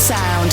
sound.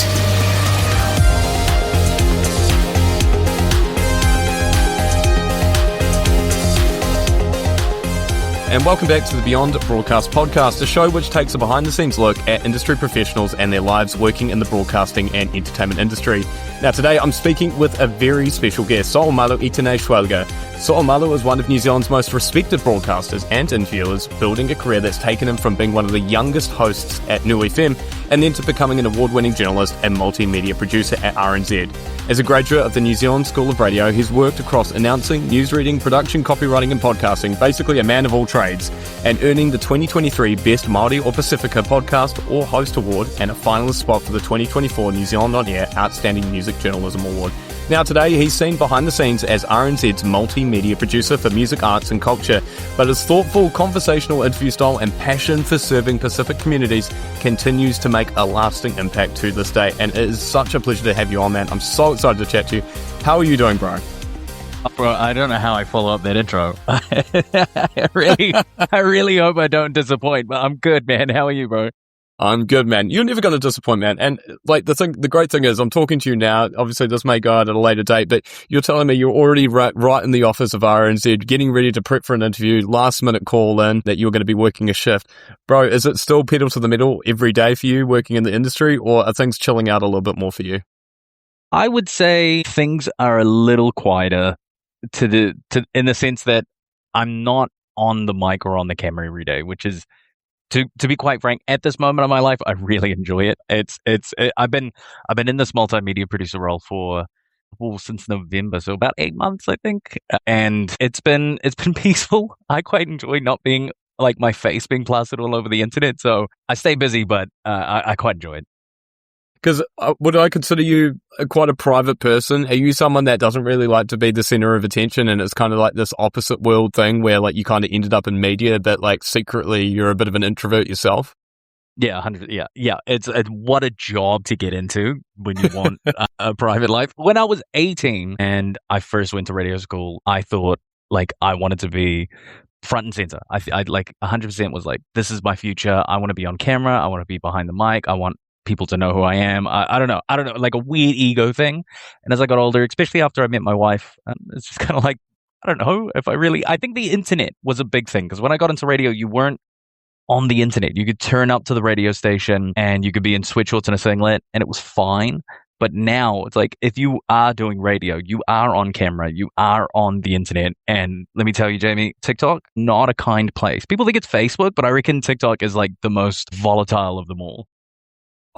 And welcome back to the Beyond Broadcast podcast, a show which takes a behind-the-scenes look at industry professionals and their lives working in the broadcasting and entertainment industry. Now today I'm speaking with a very special guest, So'omālō Iteni Schwalger. So'omālō is one of New Zealand's most respected broadcasters and interviewers, building a career that's taken him from being one of the youngest hosts at New FM and then to becoming an award-winning journalist and multimedia producer at RNZ. As a graduate of the New Zealand School of Radio, he's worked across announcing, newsreading, production, copywriting and podcasting, basically a man of all trades, and earning the 2023 Best Māori or Pasifika Podcast or Host Award and a finalist spot for the 2024 New Zealand On Air Outstanding Music Journalism Award. Now today he's seen behind the scenes as RNZ's multimedia producer for music, arts and culture, but his thoughtful, conversational interview style and passion for serving Pacific communities continues to make a lasting impact to this day, and it is such a pleasure to have you on, man. I'm so excited to chat to you. How are you doing, bro? Bro, I don't know how I follow up that intro. I really hope I don't disappoint, but I'm good, man. How are you, bro? I'm good, man. You're never going to disappoint, man. And like the great thing is I'm talking to you now. Obviously this may go out at a later date, but you're telling me you're already right in the office of RNZ, getting ready to prep for an interview, last minute call in that you're going to be working a shift. Bro, is it still pedal to the metal every day for you working in the industry, or are things chilling out a little bit more for you? I would say things are a little quieter in the sense that I'm not on the mic or on the camera every day, which is, to be quite frank, at this moment of my life, I really enjoy it. I've been in this multimedia producer role since November, so about 8 months, I think, and it's been peaceful. I quite enjoy not being like my face being plastered all over the internet, so I stay busy, but I quite enjoy it. Because would I consider you quite a private person? Are you someone that doesn't really like to be the center of attention, and it's kind of like this opposite world thing where like you kind of ended up in media, but like secretly you're a bit of an introvert yourself? Yeah, 100. Yeah. It's what a job to get into when you want a private life. When I was 18 and I first went to radio school, I thought like I wanted to be front and center. I like 100% was like, this is my future. I want to be on camera. I want to be behind the mic. I want people to know who I am. I don't know, like a weird ego thing. And as I got older, especially after I met my wife, it's just kind of like, I don't know if I think the internet was a big thing, because when I got into radio, you weren't on the internet. You could turn up to the radio station and you could be in sweatshorts and a singlet and it was fine. But now it's like, if you are doing radio, you are on camera, you are on the internet. And let me tell you, Jamie, TikTok, not a kind place. People think it's Facebook, but I reckon TikTok is like the most volatile of them all.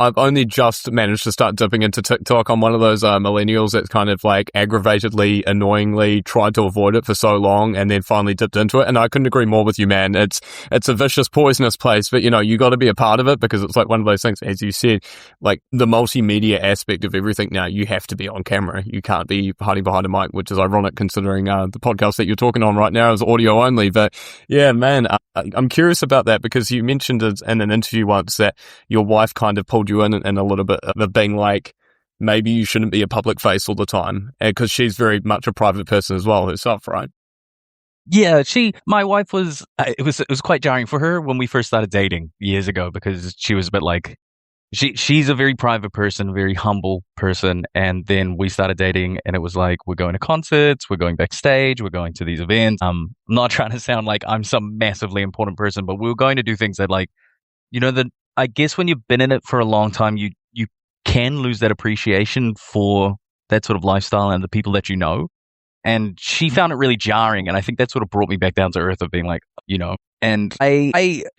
I've only just managed to start dipping into TikTok. I'm one of those millennials that's kind of like aggravatedly, annoyingly tried to avoid it for so long and then finally dipped into it. And I couldn't agree more with you, man. It's a vicious, poisonous place, but you know, you got to be a part of it because it's like one of those things, as you said, like the multimedia aspect of everything now, you have to be on camera. You can't be hiding behind a mic, which is ironic considering the podcast that you're talking on right now is audio only. But yeah, man, I'm curious about that because you mentioned it in an interview once that your wife kind of pulled you in a little bit of being like, maybe you shouldn't be a public face all the time, because she's very much a private person as well herself, right? Yeah, my wife was, it was quite jarring for her when we first started dating years ago, because she was a bit like, she's a very private person, very humble person. And then we started dating and it was like, we're going to concerts, we're going backstage, we're going to these events. I'm not trying to sound like I'm some massively important person, but we were going to do things that like, you know, I guess when you've been in it for a long time, you can lose that appreciation for that sort of lifestyle and the people that you know. And she found it really jarring. And I think that sort of brought me back down to earth of being like, you know, and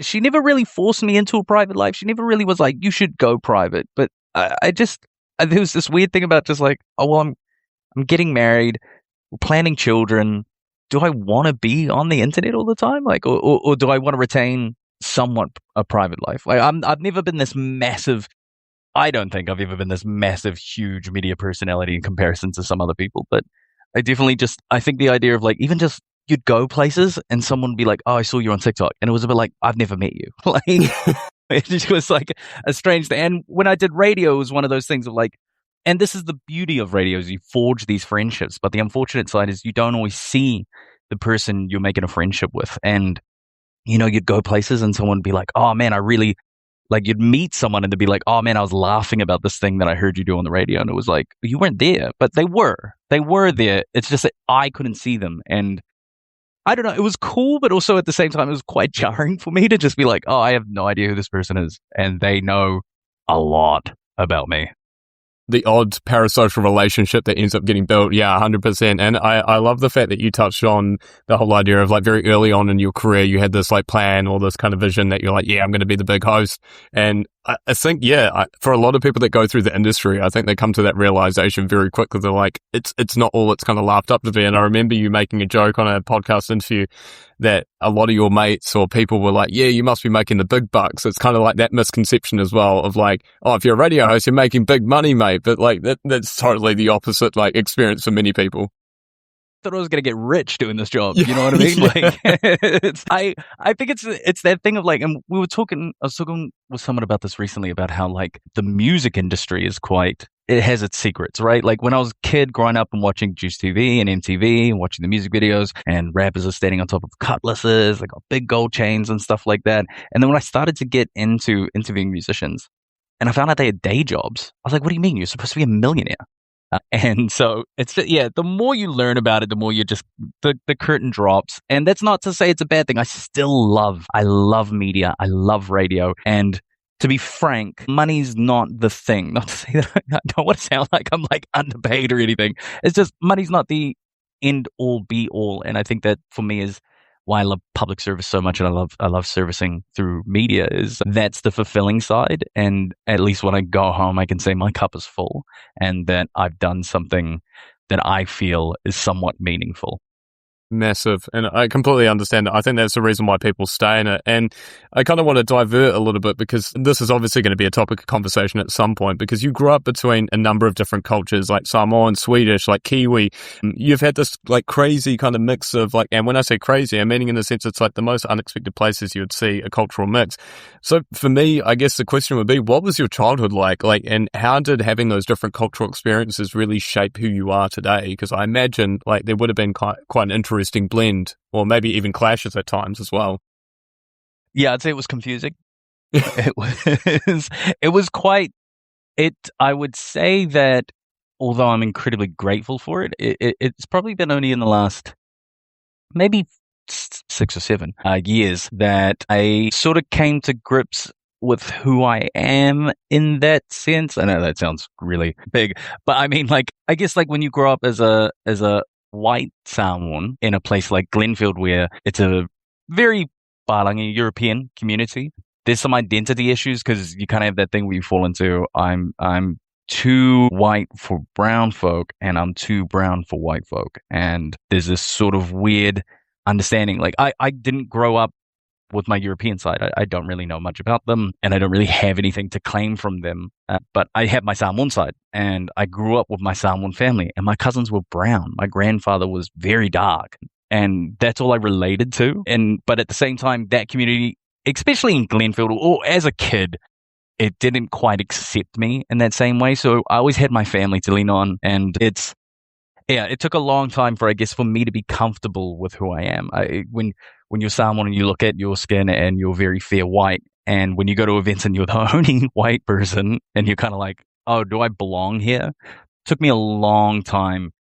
she never really forced me into a private life. She never really was like, you should go private. But there was this weird thing about just like, oh, well, I'm getting married, we're planning children. Do I want to be on the internet all the time? Like, or do I want to retain somewhat a private life? Like I've never been this massive, I don't think I've ever been this massive, huge media personality in comparison to some other people, but I definitely I think the idea of like, even just you'd go places and someone would be like, oh, I saw you on TikTok. And it was a bit like, I've never met you. Like, it was like a strange thing. And when I did radio, it was one of those things of like, and this is the beauty of radio, is you forge these friendships. But the unfortunate side is you don't always see the person you're making a friendship with. And you know, you'd go places and someone would be like, oh man, I really Like you'd meet someone and they'd be like, oh man, I was laughing about this thing that I heard you do on the radio. And it was like, you weren't there, but they were there. It's just that I couldn't see them. And I don't know, it was cool, but also at the same time, it was quite jarring for me to just be like, oh, I have no idea who this person is. And they know a lot about me. The odd parasocial relationship that ends up getting built. Yeah, 100%. And I love the fact that you touched on the whole idea of like very early on in your career, you had this like plan or this kind of vision that you're like, yeah, I'm going to be the big host. And I think, for a lot of people that go through the industry, I think they come to that realization very quickly. They're like, it's not all it's kind of laughed up to be. And I remember you making a joke on a podcast interview that a lot of your mates or people were like, yeah, you must be making the big bucks. It's kind of like that misconception as well of like, oh, if you're a radio host, you're making big money, mate. But like that's totally the opposite like experience for many people. Thought I was gonna get rich doing this job. You know what I mean? Like, I think it's that thing of like, and I was talking with someone about this recently about how like the music industry is it has its secrets, right? Like when I was a kid growing up and watching Juice TV and MTV and watching the music videos, and rappers are standing on top of cutlasses, they got big gold chains and stuff like that. And then when I started to get into interviewing musicians, and I found out they had day jobs, I was like, what do you mean? You're supposed to be a millionaire. And so it's the more you learn about it, the more you just the curtain drops. And that's not to say it's a bad thing. I love media. I love radio. And to be frank, money's not the thing. Not to say that I don't want to sound like I'm like underpaid or anything. It's just money's not the end all be all. And I think that for me is why I love public service so much, and I love servicing through media, is that's the fulfilling side. And at least when I go home, I can say my cup is full and that I've done something that I feel is somewhat meaningful. Massive. And I completely understand it. I think that's the reason why people stay in it. And I kind of want to divert a little bit because this is obviously going to be a topic of conversation at some point, because you grew up between a number of different cultures like Samoan, Swedish, like Kiwi. You've had this like crazy kind of mix of like, and when I say crazy, I'm meaning in the sense it's like the most unexpected places you would see a cultural mix. So for me, I guess the question would be, what was your childhood like? Like, and how did having those different cultural experiences really shape who you are today? Because I imagine like there would have been quite an interesting blend, or maybe even clashes at times as well. Yeah, I'd say it was confusing. it was quite I would say that although I'm incredibly grateful for it, it's probably been only in the last maybe 6 or 7 years that I sort of came to grips with who I am in that sense. I know that sounds really big, but I mean, like, I guess like when you grow up as a white Samoan in a place like Glenfield, where it's a very Palangi European community, there's some identity issues because you kind of have that thing where you fall into, I'm too white for brown folk and I'm too brown for white folk. And there's this sort of weird understanding. Like I didn't grow up with my European side. I don't really know much about them, and I don't really have anything to claim from them. But I have my Samoan side, and I grew up with my Samoan family, and my cousins were brown. My grandfather was very dark, and that's all I related to. But at the same time, that community, especially in Glenfield, or as a kid, it didn't quite accept me in that same way. So I always had my family to lean on, and it took a long time for me to be comfortable with who I am. When you're Samoan and you look at your skin and you're very fair white, and when you go to events and you're the only white person and you're kind of like, oh, do I belong here? It took me a long time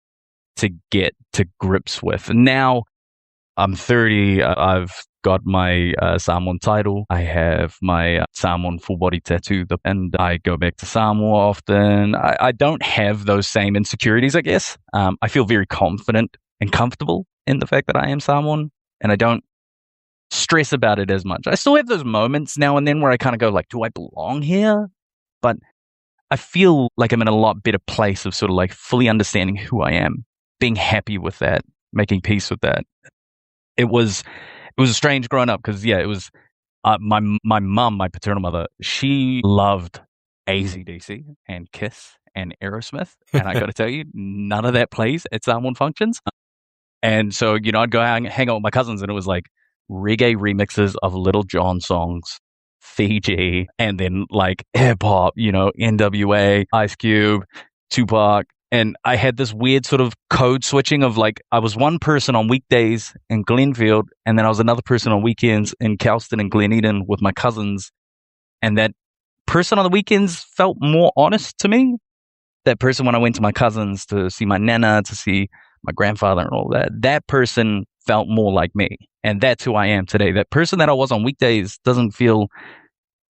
to get to grips with. And now I'm 30. I've got my Samoan title. I have my Samoan full body tattoo, and I go back to Samoa often. I don't have those same insecurities, I guess. I feel very confident and comfortable in the fact that I am Samoan, and I don't stress about it as much. I still have those moments now and then where I kind of go like, do I belong here? But I feel like I'm in a lot better place of sort of like fully understanding who I am, being happy with that, making peace with that. It was a strange growing up because it was my mum, my paternal mother, she loved AC/DC and Kiss and Aerosmith, and I got to tell you, none of that plays at Samoan functions. And so I'd go hang out with my cousins, and it was like reggae remixes of Little John songs, Fiji, and then like hip hop, NWA, Ice Cube, Tupac. And I had this weird sort of code switching of like, I was one person on weekdays in Glenfield, and then I was another person on weekends in Kelston and Glen Eden with my cousins. And that person on the weekends felt more honest to me. That person when I went to my cousins to see my nana, to see my grandfather and all that, that person felt more like me. And that's who I am today. That person that I was on weekdays doesn't feel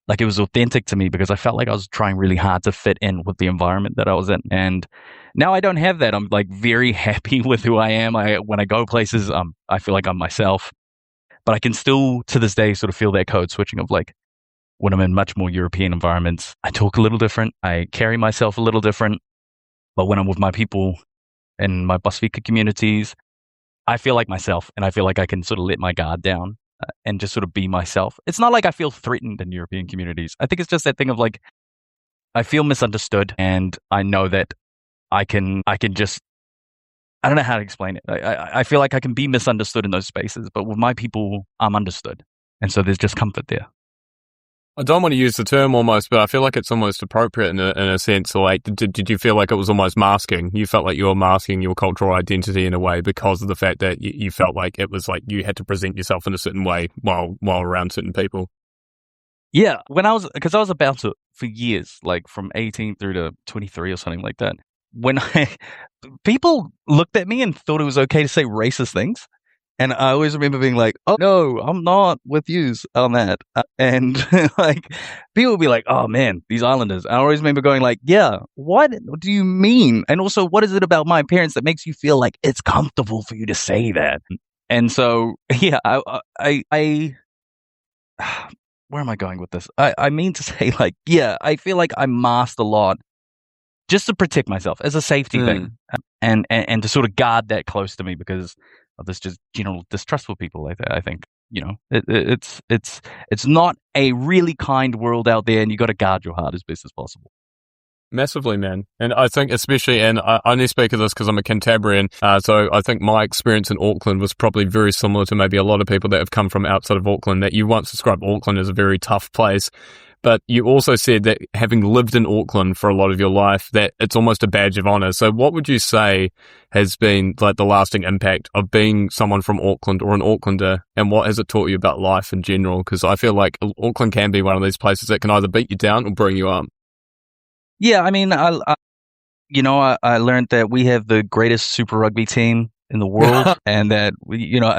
like it was authentic to me because I felt like I was trying really hard to fit in with the environment that I was in. And now I don't have that. I'm like very happy with who I am. When I go places, I feel like I'm myself. But I can still, to this day, sort of feel that code switching of like when I'm in much more European environments, I talk a little different. I carry myself a little different. But when I'm with my people in my Pasifika communities, I feel like myself and I feel like I can sort of let my guard down and just sort of be myself. It's not like I feel threatened in European communities. I think it's just that thing of like, I feel misunderstood and I know that I can just, I don't know how to explain it. I feel like I can be misunderstood in those spaces, but with my people, I'm understood. And so there's just comfort there. I don't want to use the term almost, but I feel like it's almost appropriate in a sense. Like, did you feel like it was almost masking? You felt like you were masking your cultural identity in a way because of the fact that you felt like it was like you had to present yourself in a certain way while around certain people. Yeah, because I was a bouncer for years, like from 18 through to 23 or something like that. When people looked at me and thought it was okay to say racist things. And I always remember being like, oh, no, I'm not with yous on that. And like, people would be like, oh, man, these islanders. I always remember going like, yeah, what do you mean? And also, what is it about my parents that makes you feel like it's comfortable for you to say that? And so, yeah, I where am I going with this? I mean to say like, yeah, I feel like I masked a lot just to protect myself as a safety thing and to sort of guard that close to me because of this just general distrust for people like that. I think, it's not a really kind world out there and you got to guard your heart as best as possible. Massively, man. And I think especially, and I only speak of this because I'm a Cantabrian, so I think my experience in Auckland was probably very similar to maybe a lot of people that have come from outside of Auckland, that you once described Auckland as a very tough place. But you also said that having lived in Auckland for a lot of your life, that it's almost a badge of honour. So what would you say has been like the lasting impact of being someone from Auckland or an Aucklander, and what has it taught you about life in general? Because I feel like Auckland can be one of these places that can either beat you down or bring you up. Yeah, I mean, I learned that we have the greatest Super Rugby team in the world, and that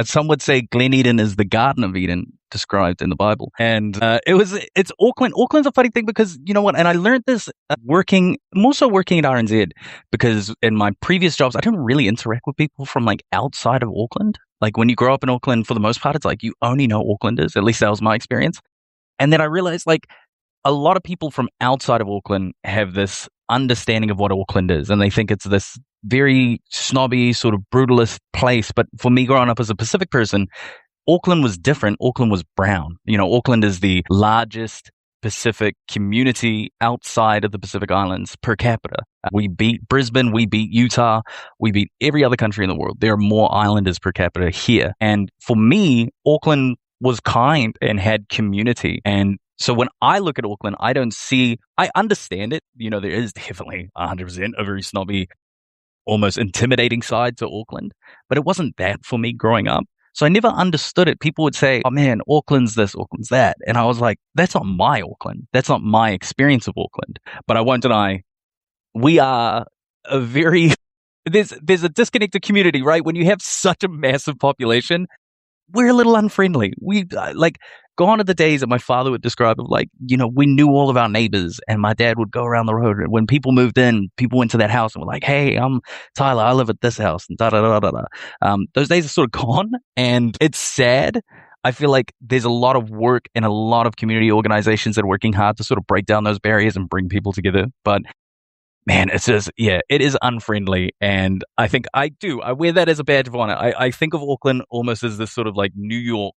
some would say Glen Eden is the Garden of Eden described in the Bible. And it's Auckland. Auckland's a funny thing because you know what? And I learned this working at RNZ, because in my previous jobs I didn't really interact with people from like outside of Auckland. Like when you grow up in Auckland, for the most part, it's like you only know Aucklanders. At least that was my experience. And then I realized like a lot of people from outside of Auckland have this understanding of what Auckland is, and they think it's this very snobby, sort of brutalist place. But for me, growing up as a Pacific person, Auckland was different. Auckland was brown. Auckland is the largest Pacific community outside of the Pacific Islands per capita. We beat Brisbane, we beat Utah, we beat every other country in the world. There are more islanders per capita here. And for me, Auckland was kind and had community. And so when I look at Auckland, I understand it. There is definitely 100% a very snobby, almost intimidating side to Auckland, but it wasn't that for me growing up. So I never understood it. People would say, oh man, Auckland's this, Auckland's that. And I was like, that's not my Auckland. That's not my experience of Auckland. But I won't deny, we are a very, there's a disconnected community, right? When you have such a massive population, we're a little unfriendly. We gone are the days that my father would describe of we knew all of our neighbors, and my dad would go around the road. When people moved in, people went to that house and were like, hey, I'm Tyler, I live at this house, and da da da da da. Those days are sort of gone, and it's sad. I feel like there's a lot of work and a lot of community organizations that are working hard to sort of break down those barriers and bring people together. But man, it's just, it is unfriendly. And I think I wear that as a badge of honor. I think of Auckland almost as this sort of like New York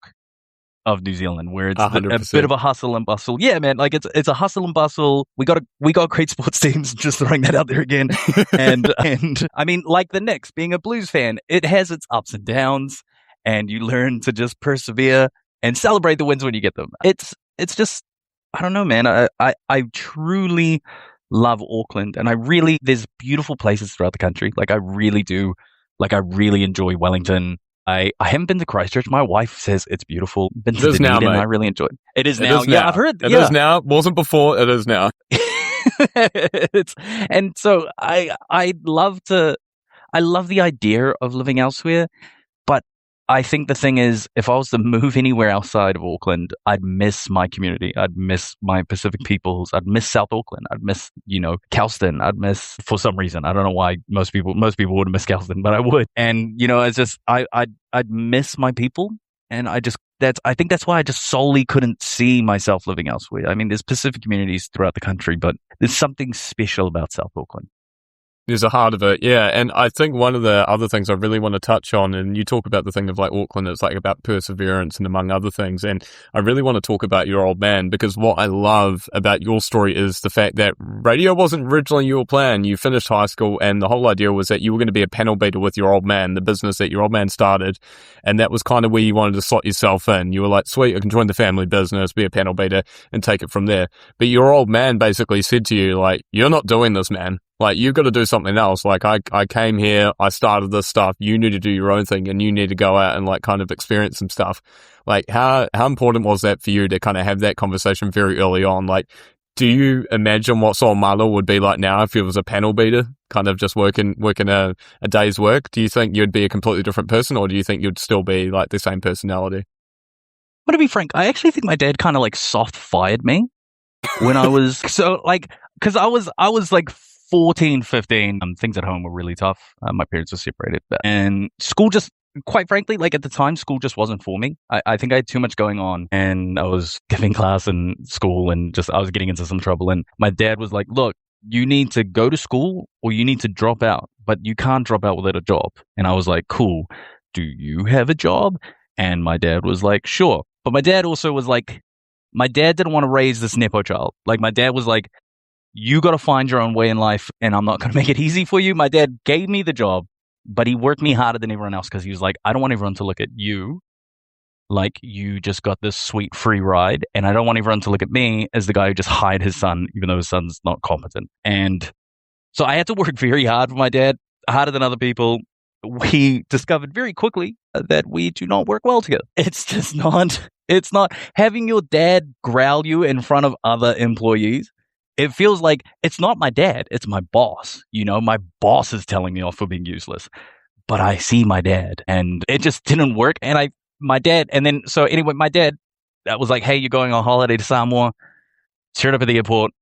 of New Zealand, where it's a bit of a hustle and bustle. Yeah, man, like it's a hustle and bustle. We got great sports teams, just throwing that out there again. and I mean, like the Knicks, being a Blues fan, it has its ups and downs, and you learn to just persevere and celebrate the wins when you get them. It's just, I don't know, man. I truly love Auckland, and there's beautiful places throughout the country. Like I really do. Like I really enjoy Wellington. I haven't been to Christchurch. My wife says it's beautiful. Been to It is now, Dunedin, mate. I really enjoyed it. It is It now. is Yeah, now. I've heard. It Yeah. is now. Wasn't before. It is now. And so I love the idea of living elsewhere, but I think the thing is, if I was to move anywhere outside of Auckland, I'd miss my community. I'd miss my Pacific peoples. I'd miss South Auckland. I'd miss, Kelston. I'd miss, for some reason, I don't know why most people wouldn't miss Kelston, but I would. And, it's just, I'd miss my people. And I think that's why I just solely couldn't see myself living elsewhere. I mean, there's Pacific communities throughout the country, but there's something special about South Auckland. There's a heart of it, yeah. And I think one of the other things I really want to touch on, and you talk about the thing of like Auckland, it's like about perseverance and among other things. And I really want to talk about your old man, because what I love about your story is the fact that radio wasn't originally your plan. You finished high school and the whole idea was that you were going to be a panel beater with your old man, the business that your old man started. And that was kind of where you wanted to slot yourself in. You were like, sweet, I can join the family business, be a panel beater and take it from there. But your old man basically said to you, like, you're not doing this, man. Like, you've got to do something else. Like, I came here, I started this stuff, you need to do your own thing, and you need to go out and, like, kind of experience some stuff. Like, how important was that for you to kind of have that conversation very early on? Like, do you imagine what So'omālō would be like now if he was a panel beater, kind of just working a day's work? Do you think you'd be a completely different person, or do you think you'd still be, like, the same personality? But to be frank, I actually think my dad kind of, like, soft-fired me when I was, so, like, because I was, like, 14, 15, things at home were really tough. My parents were separated. And school just, quite frankly, like at the time, school just wasn't for me. I think I had too much going on and I was giving class in school and I was getting into some trouble. And my dad was like, look, you need to go to school or you need to drop out, but you can't drop out without a job. And I was like, cool. Do you have a job? And my dad was like, sure. But my dad also was like, my dad didn't want to raise this Nepo child. Like my dad was like, you got to find your own way in life, and I'm not going to make it easy for you. My dad gave me the job, but he worked me harder than everyone else because he was like, I don't want everyone to look at you like you just got this sweet free ride, and I don't want everyone to look at me as the guy who just hired his son, even though his son's not competent. And so I had to work very hard for my dad, harder than other people. We discovered very quickly that we do not work well together. It's not having your dad growl you in front of other employees. It feels like it's not my dad, it's my boss. My boss is telling me off for being useless. But I see my dad and it just didn't work. And my dad that was like, hey, you're going on holiday to Samoa. Showed up at the airport.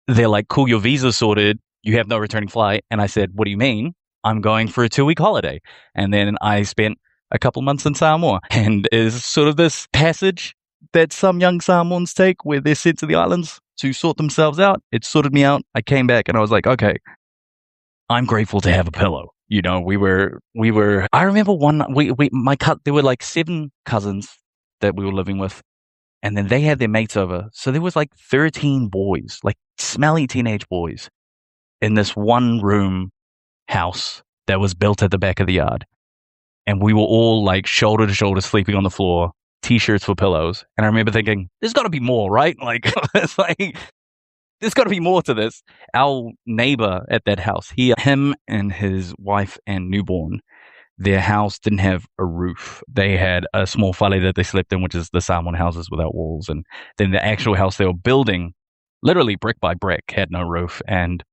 They're like, cool, your visa's sorted. You have no returning flight. And I said, what do you mean? I'm going for a 2-week holiday. And then I spent a couple months in Samoa. And is sort of this passage that some young Samoans take where they're sent to the islands to sort themselves out. It sorted me out. I came back and I was like, okay, I'm grateful to have a pillow. We were, I remember there were like 7 cousins that we were living with, and then they had their mates over. So there was like 13 boys, like smelly teenage boys in this one room house that was built at the back of the yard. And we were all like shoulder to shoulder sleeping on the floor, T-shirts for pillows. And I remember thinking, there's got to be more, right? Like, it's like, there's got to be more to this. Our neighbor at that house, him and his wife and newborn, their house didn't have a roof. They had a small whale that they slept in, which is the Samoan houses without walls. And then the actual house they were building, literally brick by brick, had no roof. And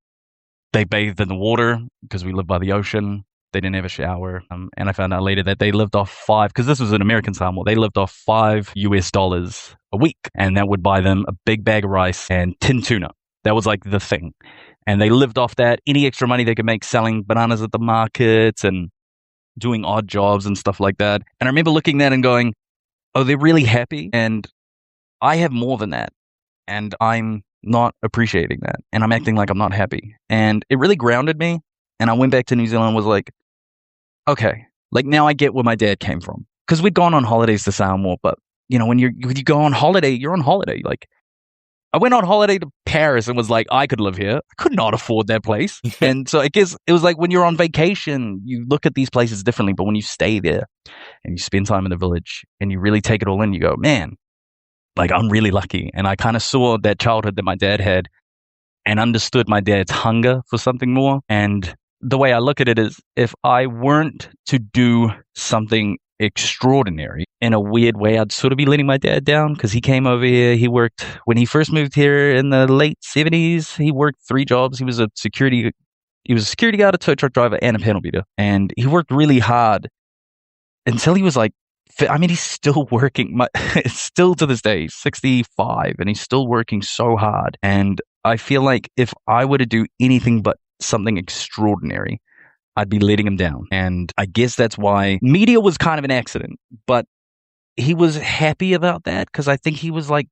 they bathed in the water because we live by the ocean. They didn't have a shower. And I found out later that they lived off because this was an American Samoa, they lived off $5 a week. And that would buy them a big bag of rice and tin tuna. That was like the thing. And they lived off that. Any extra money they could make selling bananas at the markets and doing odd jobs and stuff like that. And I remember looking at that and going, oh, they're really happy. And I have more than that. And I'm not appreciating that. And I'm acting like I'm not happy. And it really grounded me. And I went back to New Zealand and was like, okay, like now I get where my dad came from. Because we'd gone on holidays to Samoa, but when you go on holiday, you're on holiday. Like I went on holiday to Paris and was like, I could live here. I could not afford that place. And so I guess it was like when you're on vacation, you look at these places differently. But when you stay there and you spend time in the village and you really take it all in, you go, man, like I'm really lucky. And I kind of saw that childhood that my dad had and understood my dad's hunger for something more. And the way I look at it is, if I weren't to do something extraordinary, in a weird way, I'd sort of be letting my dad down, because he came over here. He worked, when he first moved here in the late 70s, he worked 3 jobs. He was a security guard, a tow truck driver, and a panel beater. And he worked really hard until he was like, I mean, he's still working. Still to this day, he's 65, and he's still working so hard. And I feel like if I were to do anything but something extraordinary, I'd be letting him down. And I guess that's why media was kind of an accident. But he was happy about that, because I think he was like,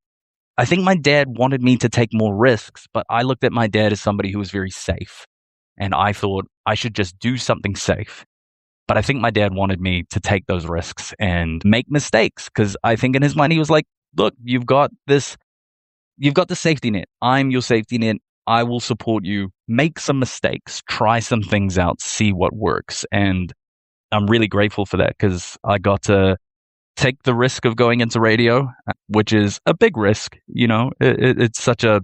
I think my dad wanted me to take more risks, but I looked at my dad as somebody who was very safe. And I thought I should just do something safe. But I think my dad wanted me to take those risks and make mistakes, because I think in his mind he was like, look, you've got the safety net. I'm your safety net. I will support you. Make some mistakes. Try some things out. See what works. And I'm really grateful for that, because I got to take the risk of going into radio, which is a big risk. You know, it's such a,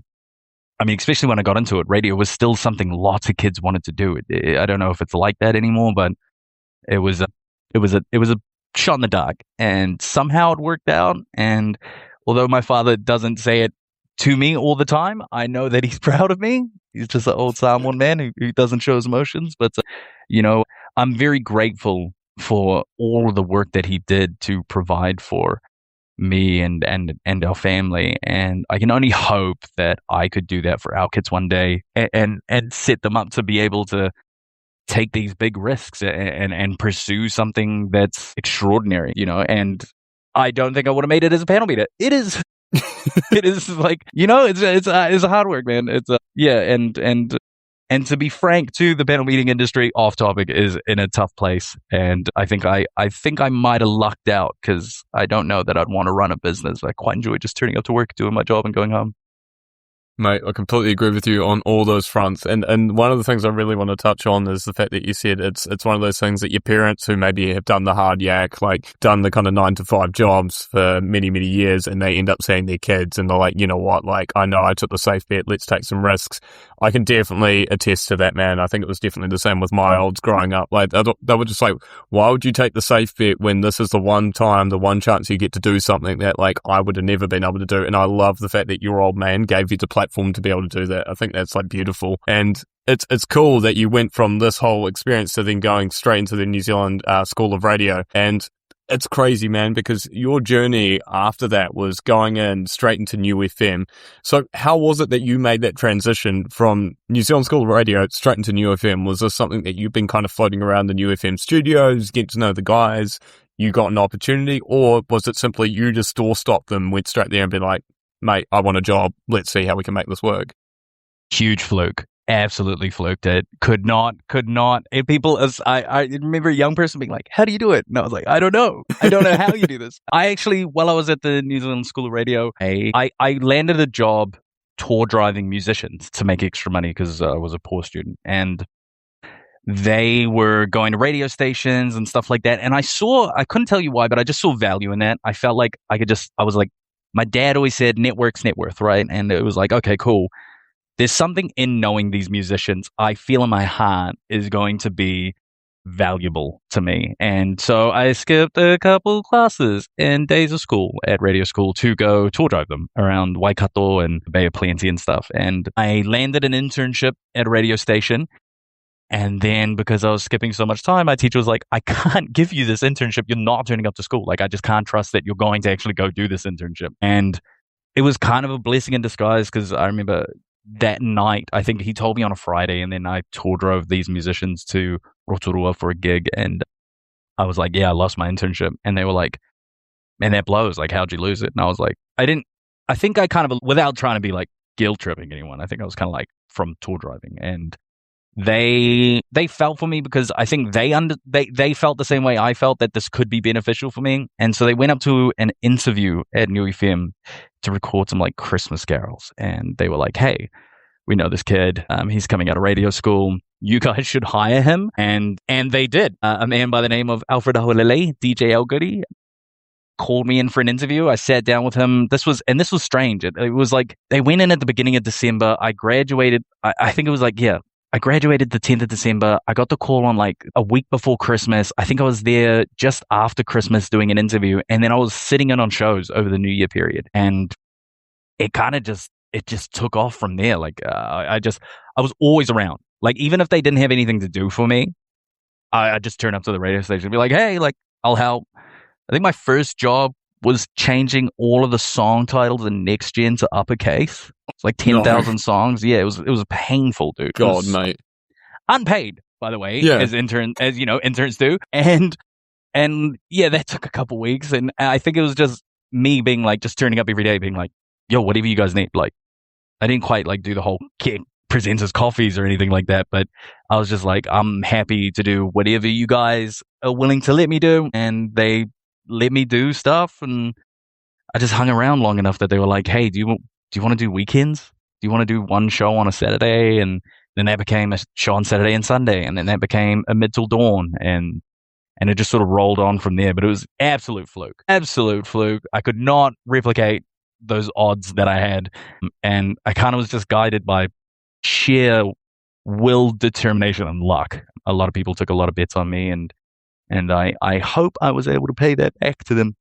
I mean, especially when I got into it, radio was still something lots of kids wanted to do. I don't know if it's like that anymore, but it was a shot in the dark, and somehow it worked out. And although my father doesn't say it to me all the time, I know that he's proud of me. He's just an old Samoan man who doesn't show his emotions. But, you know, I'm very grateful for all of the work that he did to provide for me and our family. And I can only hope that I could do that for our kids one day, and set them up to be able to take these big risks and pursue something that's extraordinary, you know. And I don't think I would have made it as a panel beater. It is it is like, you know, it's hard work, man. It's and to be frank too, the panel beating industry, off topic, is in a tough place. And I think I might have lucked out, because I don't know that I'd want to run a business. I quite enjoy just turning up to work, doing my job, and going home. Mate, I completely agree with you on all those fronts. And one of the things I really want to touch on is the fact that you said it's one of those things that your parents, who maybe have done the hard yak, like done the kind of 9-to-5 jobs for many, many years, and they end up seeing their kids and they're like, you know what, like, I know I took the safe bet, let's take some risks. I can definitely attest to that, man. I think it was definitely the same with my olds growing up. Like, they were just like, why would you take the safe bet when this is the one time, the one chance you get to do something that, like, I would have never been able to do? And I love the fact that your old man gave you the platform to be able to do that. I think that's like beautiful. And it's cool that you went from this whole experience to then going straight into the New Zealand School of Radio. And it's crazy, man, because your journey after that was going in straight into New FM. So how was it that you made that transition from New Zealand School of Radio straight into New FM? Was this something that you've been kind of floating around the New FM studios, get to know the guys, you got an opportunity, or was it simply you just doorstopped them, went straight there and been like, mate, I want a job, let's see how we can make this work? Huge fluke. Absolutely fluked it. Could not. And people, I remember a young person being like, how do you do it? And I was like, I don't know how you do this. I actually, while I was at the New Zealand School of Radio, I landed a job tour driving musicians to make extra money, because I was a poor student. And they were going to radio stations and stuff like that. And I couldn't tell you why, but I just saw value in that. I felt like I was like, my dad always said network's net worth, right? And it was like, okay, cool. There's something in knowing these musicians, I feel in my heart, is going to be valuable to me. And so I skipped a couple classes and days of school at radio school to go tour drive them around Waikato and Bay of Plenty and stuff. And I landed an internship at a radio station. And then, because I was skipping so much time, my teacher was like, I can't give you this internship. You're not turning up to school. Like, I just can't trust that you're going to actually go do this internship. And it was kind of a blessing in disguise, because I remember that night, I think he told me on a Friday, and then I tour drove these musicians to Rotorua for a gig. And I was like, yeah, I lost my internship. And they were like, man, that blows. Like, how'd you lose it? And I was like, I think I kind of, without trying to be like guilt tripping anyone, I think I was kind of like, from tour driving. And they felt for me, because I think they felt the same way I felt, that this could be beneficial for me. And so they went up to an interview at New FM to record some like Christmas carols. And they were like, hey, we know this kid. He's coming out of radio school. You guys should hire him. And they did. A man by the name of Alfred Ahulele, DJ Elgoody, called me in for an interview. I sat down with him. This was strange. It was like, they went in at the beginning of December. I graduated. I think it was like, yeah, I graduated the 10th of December. I got the call on like a week before Christmas. I think I was there just after Christmas doing an interview. And then I was sitting in on shows over the New Year period. And it kind of just took off from there. Like, I was always around. Like, even if they didn't have anything to do for me, I just turn up to the radio station and be like, hey, like, I'll help. I think my first job was changing all of the song titles in Next Gen to uppercase. It's like 10,000 songs. Yeah, it was painful, dude. God, mate. Unpaid, by the way, yeah. as interns do. And yeah, that took a couple weeks. And I think it was just me being like, just turning up every day, being like, yo, whatever you guys need. Like, I didn't quite like do the whole presenters coffees or anything like that, but I was just like, I'm happy to do whatever you guys are willing to let me do. And they let me do stuff, and I just hung around long enough that they were like, hey, do you want to do weekends? Do you want to do one show on a Saturday? And then that became a show on Saturday and Sunday, and then that became a mid till dawn, and it just sort of rolled on from there. But it was absolute fluke. I could not replicate those odds that I had, and I kind of was just guided by sheer will, determination, and luck. A lot of people took a lot of bets on me, and I hope I was able to pay that back to them.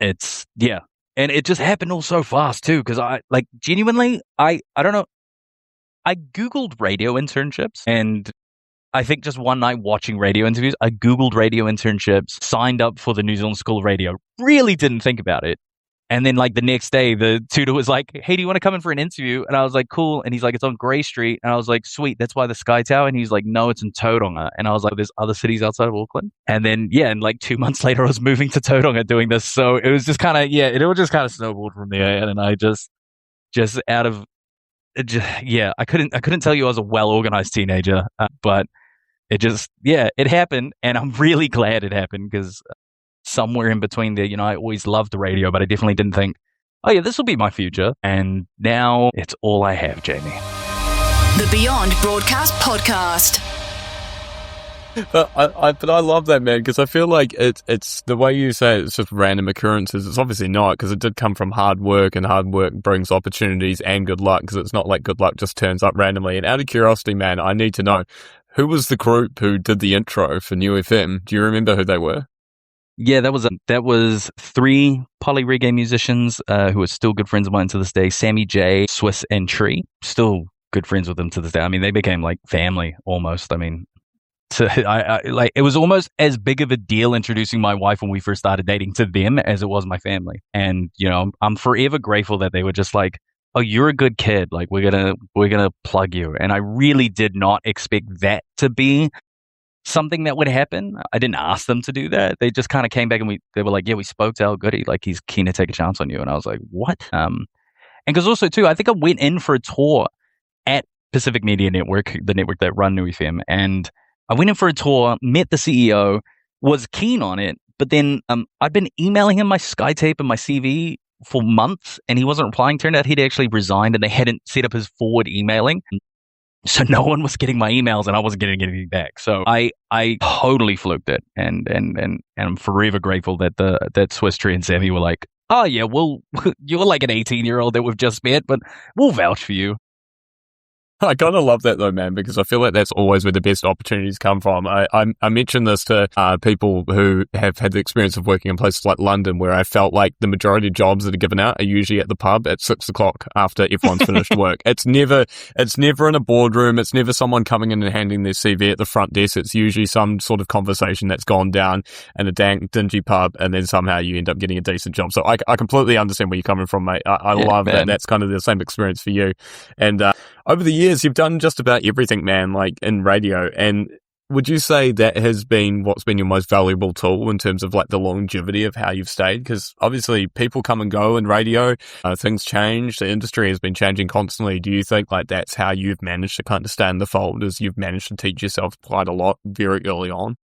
And it just happened all so fast too, because I genuinely I don't know. I Googled radio internships, and I think just one night watching radio interviews, I Googled radio internships, signed up for the New Zealand School of Radio, really didn't think about it. And then like the next day, the tutor was like, hey, do you want to come in for an interview? And I was like, cool. And he's like, it's on Grey Street. And I was like, sweet, that's by the Sky Tower. And he's like, no, it's in Tauranga. And I was like, there's other cities outside of Auckland. And then, yeah, and like 2 months later, I was moving to Tauranga doing this. So it was just kind of, it all just kind of snowballed from there. And I just out of, I couldn't tell you I was a well-organized teenager, but it happened. And I'm really glad it happened, because somewhere in between there, I always loved radio, but I definitely didn't think, oh yeah, this will be my future. And now it's all I have, Jamie. The Beyond Broadcast Podcast. But I love that, man, because I feel like it's the way you say it's just random occurrences. It's obviously not, because it did come from hard work, and hard work brings opportunities and good luck, because it's not like good luck just turns up randomly. And out of curiosity, man, I need to know, who was the group who did the intro for New FM? Do you remember who they were? Yeah, that was 3 poly reggae musicians who are still good friends of mine to this day. Sammy J, Swiss, and Tree. Still good friends with them to this day. I mean, they became like family almost. I mean, it was almost as big of a deal introducing my wife when we first started dating to them as it was my family. And I'm forever grateful that they were just like, oh, you're a good kid. Like, we're gonna plug you. And I really did not expect that to be something that would happen. I didn't ask them to do that. They just kind of came back and they were like, yeah, we spoke to Al Goody. Like, he's keen to take a chance on you. And I was like, what? And because also too, I think I went in for a tour at Pacific Media Network, the network that run New FM. And I went in for a tour, met the CEO, was keen on it. But then I'd been emailing him my Sky tape and my CV for months, and he wasn't replying. Turned out he'd actually resigned, and they hadn't set up his forward emailing. So no one was getting my emails, and I wasn't getting anything back. So I totally fluked it, and I'm forever grateful that that Swiss Tree and Sammy were like, oh yeah, well, you're like an 18-year-old that we've just met, but we'll vouch for you. I kind of love that though, man, because I feel like that's always where the best opportunities come from. I mentioned this to people who have had the experience of working in places like London, where I felt like the majority of jobs that are given out are usually at the pub at 6 o'clock after everyone's finished work. It's never in a boardroom. It's never someone coming in and handing their CV at the front desk. It's usually some sort of conversation that's gone down in a dang dingy pub, and then somehow you end up getting a decent job. So I completely understand where you're coming from, mate. I love that. That's kind of the same experience for you. And over the years, you've done just about everything, man, like in radio. And would you say that has been what's been your most valuable tool in terms of like the longevity of how you've stayed? Because obviously people come and go in radio, things change, the industry has been changing constantly. Do you think like that's how you've managed to kind of stay in the fold, is you've managed to teach yourself quite a lot very early on?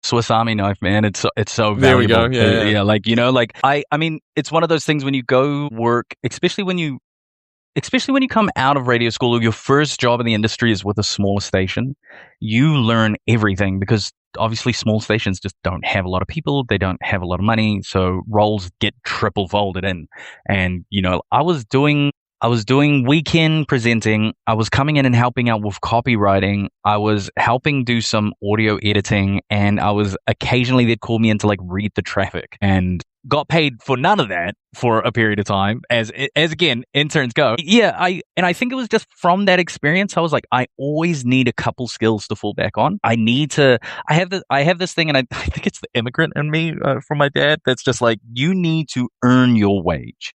Swiss Army knife, man. It's so valuable. There we go. Yeah. Like, I mean, it's one of those things when you go work, especially when you come out of radio school, or your first job in the industry is with a smaller station, you learn everything, because obviously small stations just don't have a lot of people. They don't have a lot of money. So roles get triple folded in. And, I was doing I was doing weekend presenting. I was coming in and helping out with copywriting. I was helping do some audio editing, and I was occasionally they'd call me in to like read the traffic, and got paid for none of that for a period of time, as again interns go. Yeah, I think it was just from that experience. I was like, I always need a couple skills to fall back on. I have this thing, and I think it's the immigrant in me from my dad. That's just like, you need to earn your wage.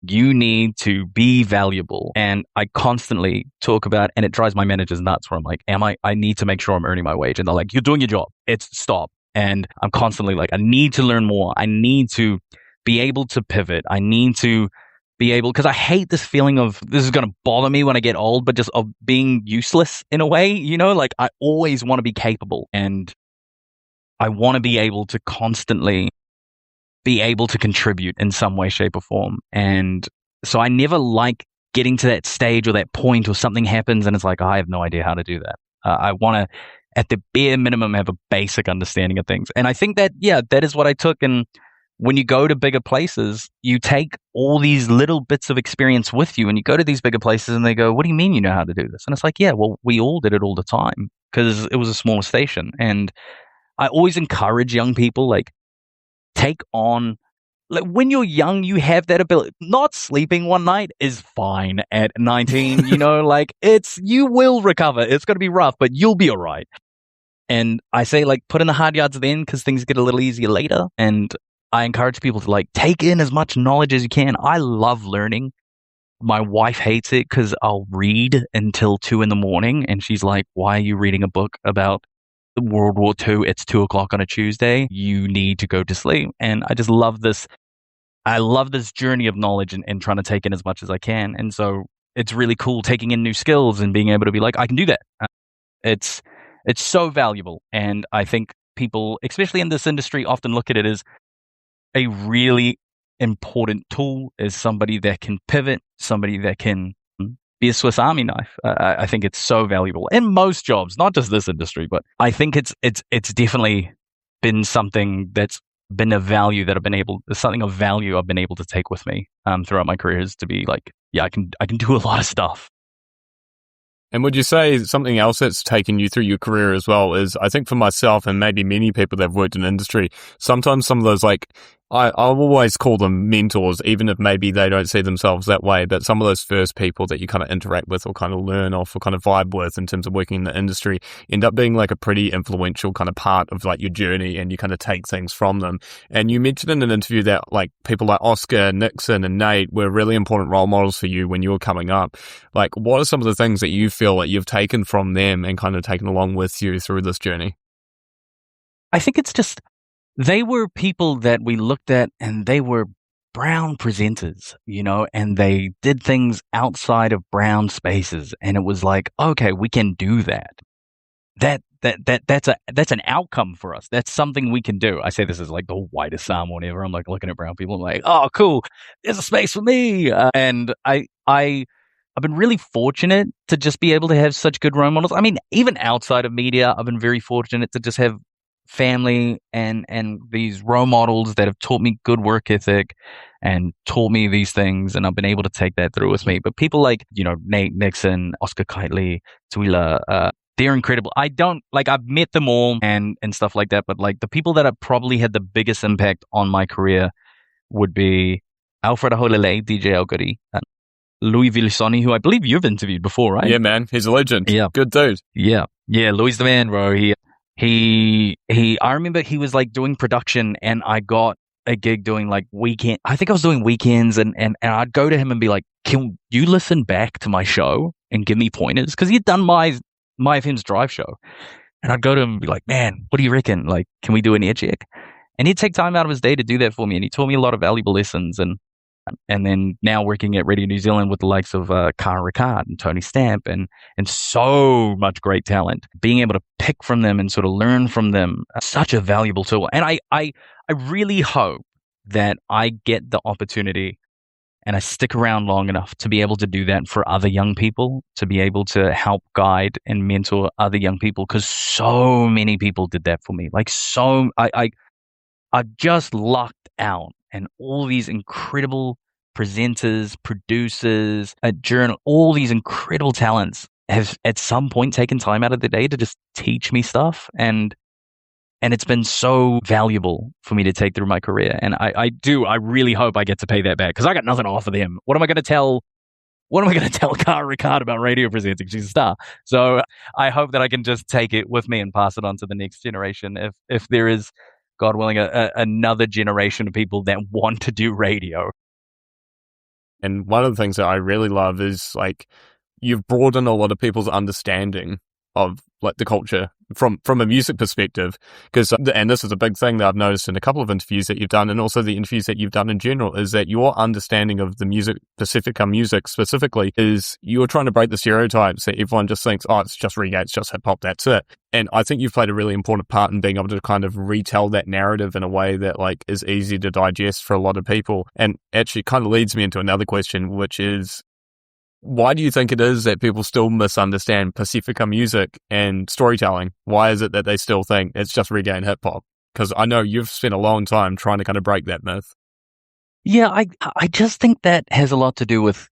You need to be valuable. And I constantly talk about, and it drives my managers nuts, where I'm like, I need to make sure I'm earning my wage. And they're like, you're doing your job. Stop. And I'm constantly like, I need to learn more. I need to be able to pivot. I need to be able, because I hate this feeling of, this is going to bother me when I get old, but just of being useless in a way, like I always want to be capable, and I want to be able to constantly be able to contribute in some way, shape, or form. And so I never like getting to that stage or that point, or something happens and it's like, I have no idea how to do that. I want to, at the bare minimum, have a basic understanding of things. And I think that, that is what I took. And when you go to bigger places, you take all these little bits of experience with you, and you go to these bigger places and they go, what do you mean you know how to do this? And it's like, yeah, well, we all did it all the time because it was a smaller station. And I always encourage young people, like, take on, like, when you're young, you have that ability. Not sleeping one night is fine at 19, like, you will recover. It's going to be rough, but you'll be all right. And I say, like, put in the hard yards then, because things get a little easier later. And I encourage people to, like, take in as much knowledge as you can. I love learning. My wife hates it because I'll read until 2 a.m. and she's like, why are you reading a book about World War II? It's 2:00 on a Tuesday. You need to go to sleep. And I just love this. I love this journey of knowledge and trying to take in as much as I can. And so it's really cool taking in new skills and being able to be like, I can do that. It's so valuable. And I think people, especially in this industry, often look at it as a really important tool, as somebody that can pivot, somebody that can be a Swiss Army knife. I think it's so valuable in most jobs, not just this industry, but I think it's definitely been something that's been a value that I've been able to take with me throughout my career, is to be like, I can do a lot of stuff. And would you say something else that's taken you through your career as well is, I think for myself and maybe many people that have worked in industry, sometimes some of those, like, I'll always call them mentors, even if maybe they don't see themselves that way, but some of those first people that you kind of interact with or kind of learn off or kind of vibe with in terms of working in the industry end up being like a pretty influential kind of part of like your journey, and you kind of take things from them. And you mentioned in an interview that like people like Oscar, Nixon and Nate were really important role models for you when you were coming up. Like, what are some of the things that you feel that you've taken from them and kind of taken along with you through this journey? I think it's just, they were people that we looked at, and they were brown presenters, and they did things outside of brown spaces. And it was like, okay, we can do that. That's an outcome for us. That's something we can do. I say this is like the whitest Samoan ever. I'm like looking at brown people. I'm like, oh, cool. There's a space for me. And I've been really fortunate to just be able to have such good role models. I mean, even outside of media, I've been very fortunate to just have family and these role models that have taught me good work ethic and taught me these things, and I've been able to take that through with me. But people like, Nate, Nixon, Oscar Kitely, Tuila, they're incredible. I've met them all and stuff like that, but like the people that have probably had the biggest impact on my career would be Alfred Aholele, DJ Algari, Louis Villisoni, who I believe you've interviewed before, right? Yeah, man. He's a legend. Yeah. Good dude. Yeah. Yeah. Louis the man, bro. I remember he was like doing production, and I got a gig doing like I think I was doing weekends, and I'd go to him and be like, can you listen back to my show and give me pointers? Cause he'd done my FM's drive show. And I'd go to him and be like, man, what do you reckon? Like, can we do an air check? And he'd take time out of his day to do that for me. And he taught me a lot of valuable lessons. And then now working at Radio New Zealand with the likes of Cara Ricard and Tony Stamp and so much great talent, being able to pick from them and sort of learn from them, such a valuable tool. And I really hope that I get the opportunity and I stick around long enough to be able to do that for other young people, to be able to help guide and mentor other young people, because so many people did that for me. Like, I've just lucked out, and all these incredible presenters, producers, a journal, all these incredible talents have at some point taken time out of the day to just teach me stuff. And it's been so valuable for me to take through my career. And I really hope I get to pay that back, because I got nothing to offer them. What am I going to tell Cara Ricard about radio presenting? She's a star. So I hope that I can just take it with me and pass it on to the next generation. If there is, God willing, another generation of people that want to do radio. And one of the things that I really love is, like, you've broadened a lot of people's understanding of, like, the culture from a music perspective, because, and this is a big thing that I've noticed in a couple of interviews that you've done, and also the interviews that you've done in general, is that your understanding of the music, Pasifika music specifically, is you're trying to break the stereotypes that everyone just thinks, oh, it's just reggae, it's just hip hop, that's it. And I think you've played a really important part in being able to kind of retell that narrative in a way that, like, is easy to digest for a lot of people. And actually kind of leads me into another question, which is, why do you think it is that people still misunderstand Pasifika music and storytelling? Why is it that they still think it's just reggae and hip hop? Because I know you've spent a long time trying to kind of break that myth. Yeah, I just think that has a lot to do with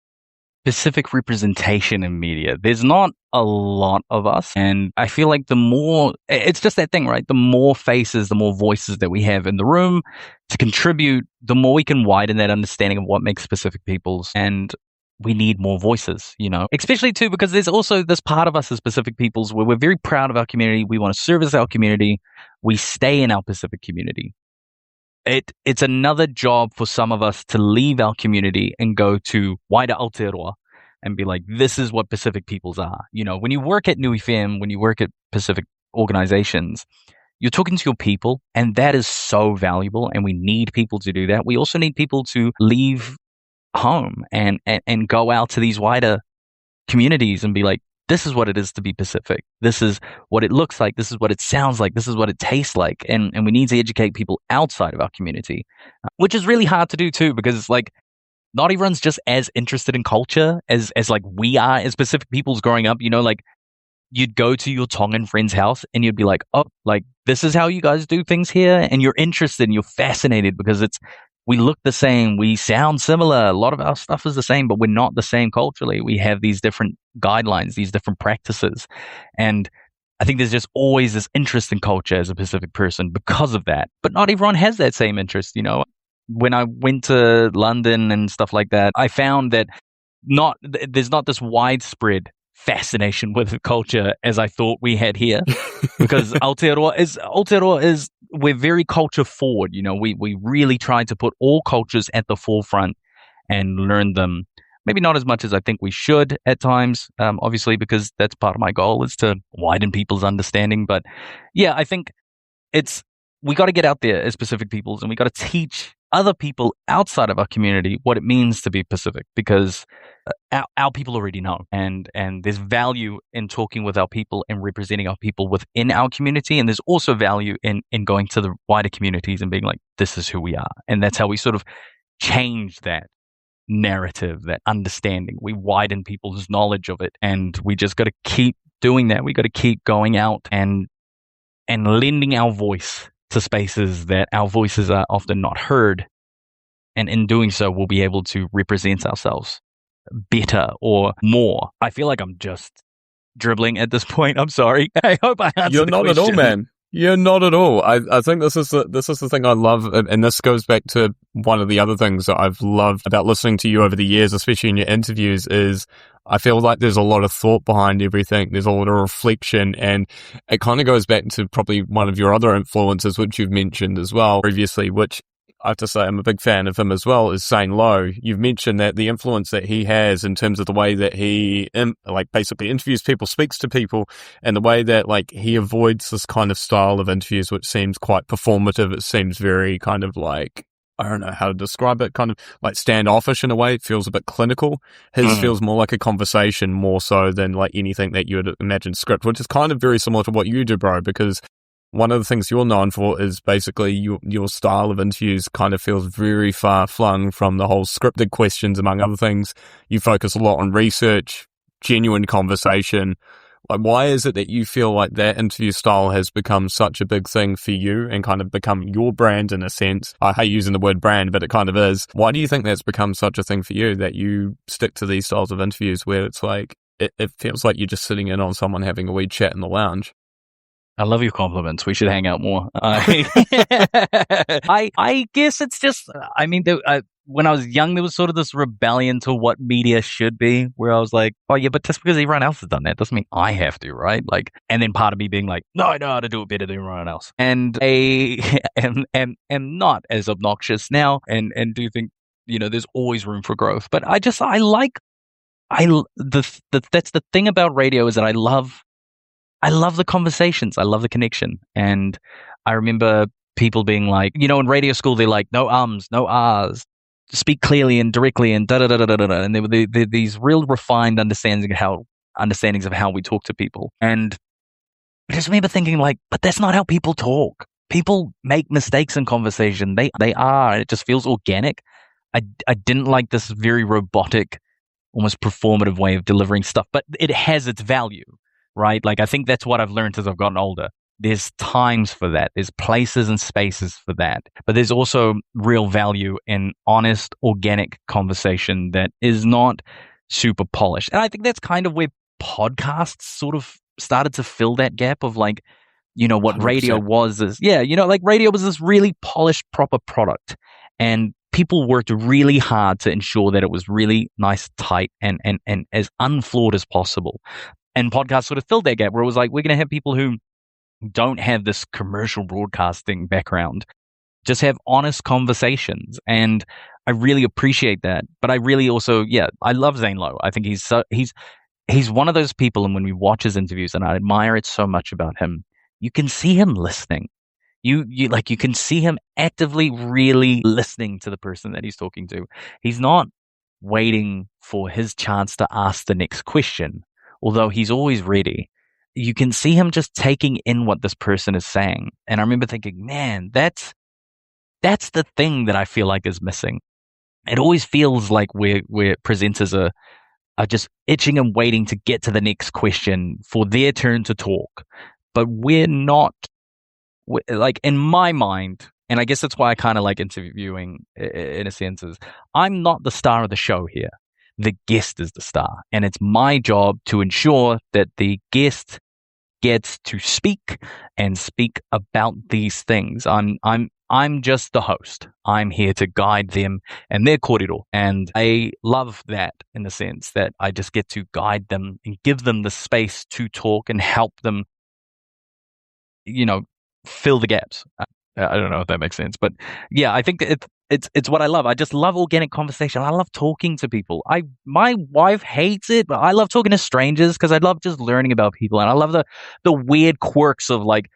specific representation in media. There's not a lot of us, and I feel like the more, it's just that thing, right? The more faces, the more voices that we have in the room to contribute, the more we can widen that understanding of what makes specific peoples. And we need more voices, you know, especially too, because there's also this part of us as Pacific peoples where we're very proud of our community. We want to service our community. We stay in our Pacific community. It's another job for some of us to leave our community and go to wider Aotearoa and be like, this is what Pacific peoples are. You know, when you work at Nui FM, when you work at Pacific organizations, you're talking to your people, and that is so valuable. And we need people to do that. We also need people to leave home and go out to these wider communities and be like, this is what it is to be Pacific. This is what it looks like. This is what it sounds like. This is what it tastes like. And we need to educate people outside of our community, which is really hard to do too, because, like, not everyone's just as interested in culture as like we are as Pacific peoples growing up. You know, like, you'd go to your Tongan friend's house and you'd be like, oh, like, this is how you guys do things here. And you're interested and you're fascinated because we look the same, we sound similar, a lot of our stuff is the same, but we're not the same culturally. We have these different guidelines, these different practices. And I think there's just always this interest in culture as a Pacific person because of that. But not everyone has that same interest, you know. When I went to London and stuff like that, I found that there's not this widespread fascination with the culture as I thought we had here, because Aotearoa is we're very culture forward. You know, we really try to put all cultures at the forefront and learn them. Maybe not as much as I think we should at times, obviously, because that's part of my goal is to widen people's understanding. But yeah, I think we got to get out there as Pacific peoples, and we got to teach other people outside of our community what it means to be Pacific, because our people already know, and there's value in talking with our people and representing our people within our community, and there's also value in going to the wider communities and being like, this is who we are. And that's how we sort of change that narrative, that understanding. We widen people's knowledge of it, and we just got to keep doing that. We got to keep going out and lending our voice to spaces that our voices are often not heard. And in doing so, we'll be able to represent ourselves better or more. I feel like I'm just dribbling at this point. I'm sorry. I hope I answered You're the not question. at all, man. You're not at all. I think this is the thing I love, and this goes back to one of the other things that I've loved about listening to you over the years, especially in your interviews, is I feel like there's a lot of thought behind everything. There's a lot of reflection, and it kind of goes back to probably one of your other influences, which you've mentioned as well previously, which I have to say I'm a big fan of him as well, is So'omālō. You've mentioned that the influence that he has in terms of the way that he basically interviews people, speaks to people, and the way that like he avoids this kind of style of interviews which seems quite performative. It seems very kind of like, I don't know how to describe it, kind of like standoffish in a way. It feels a bit clinical. His feels more like a conversation more so than like anything that you would imagine script, which is kind of very similar to what you do, bro, because one of the things you're known for is basically your style of interviews kind of feels very far flung from the whole scripted questions, among other things. You focus a lot on research, genuine conversation, Like, why is it that you feel like that interview style has become such a big thing for you and kind of become your brand in a sense? I hate using the word brand, but it kind of is. Why do you think that's become such a thing for you, that you stick to these styles of interviews where it's like, it feels like you're just sitting in on someone having a wee chat in the lounge? I love your compliments. We should hang out more. I guess it's just, I mean, when I was young, there was sort of this rebellion to what media should be, where I was like, oh yeah, but just because everyone else has done that doesn't mean I have to, right? Like, and then part of me being like, no, I know how to do it better than everyone else. And I am not as obnoxious now, and do think, there's always room for growth. But that's the thing about radio, is that I love the conversations. I love the connection. And I remember people being like, in radio school, they're like, no ums, no ahs, speak clearly and directly and da-da-da-da-da-da. And there were these real refined understandings of how we talk to people. And I just remember thinking like, but that's not how people talk. People make mistakes in conversation. They are. It just feels organic. I didn't like this very robotic, almost performative way of delivering stuff, but it has its value. Right? Like, I think that's what I've learned as I've gotten older. There's times for that. There's places and spaces for that. But there's also real value in honest, organic conversation that is not super polished. And I think that's kind of where podcasts sort of started to fill that gap of like, what 100%. Radio was is, like radio was this really polished, proper product. And people worked really hard to ensure that it was really nice, tight, and as unflawed as possible. And podcasts sort of filled that gap, where it was like, we're going to have people who don't have this commercial broadcasting background, just have honest conversations. And I really appreciate that. But I really also, I love Zane Lowe. I think he's one of those people, and when we watch his interviews, and I admire it so much about him, you can see him listening. You can see him actively really listening to the person that he's talking to. He's not waiting for his chance to ask the next question, although he's always ready. You can see him just taking in what this person is saying. And I remember thinking, man, that's the thing that I feel like is missing. It always feels like where presenters are just itching and waiting to get to the next question for their turn to talk. But we're not, like, in my mind, and I guess that's why I kind of like interviewing in a sense, is I'm not the star of the show here. The guest is the star, and it's my job to ensure that the guest gets to speak and speak about these things. I'm just the host. I'm here to guide them and their kōrero, and I love that in the sense that I just get to guide them and give them the space to talk and help them, fill the gaps. I don't know if that makes sense, but yeah, I think it's what I love. I just love organic conversation. I love talking to people. My wife hates it, but I love talking to strangers because I love just learning about people, and I love the weird quirks of like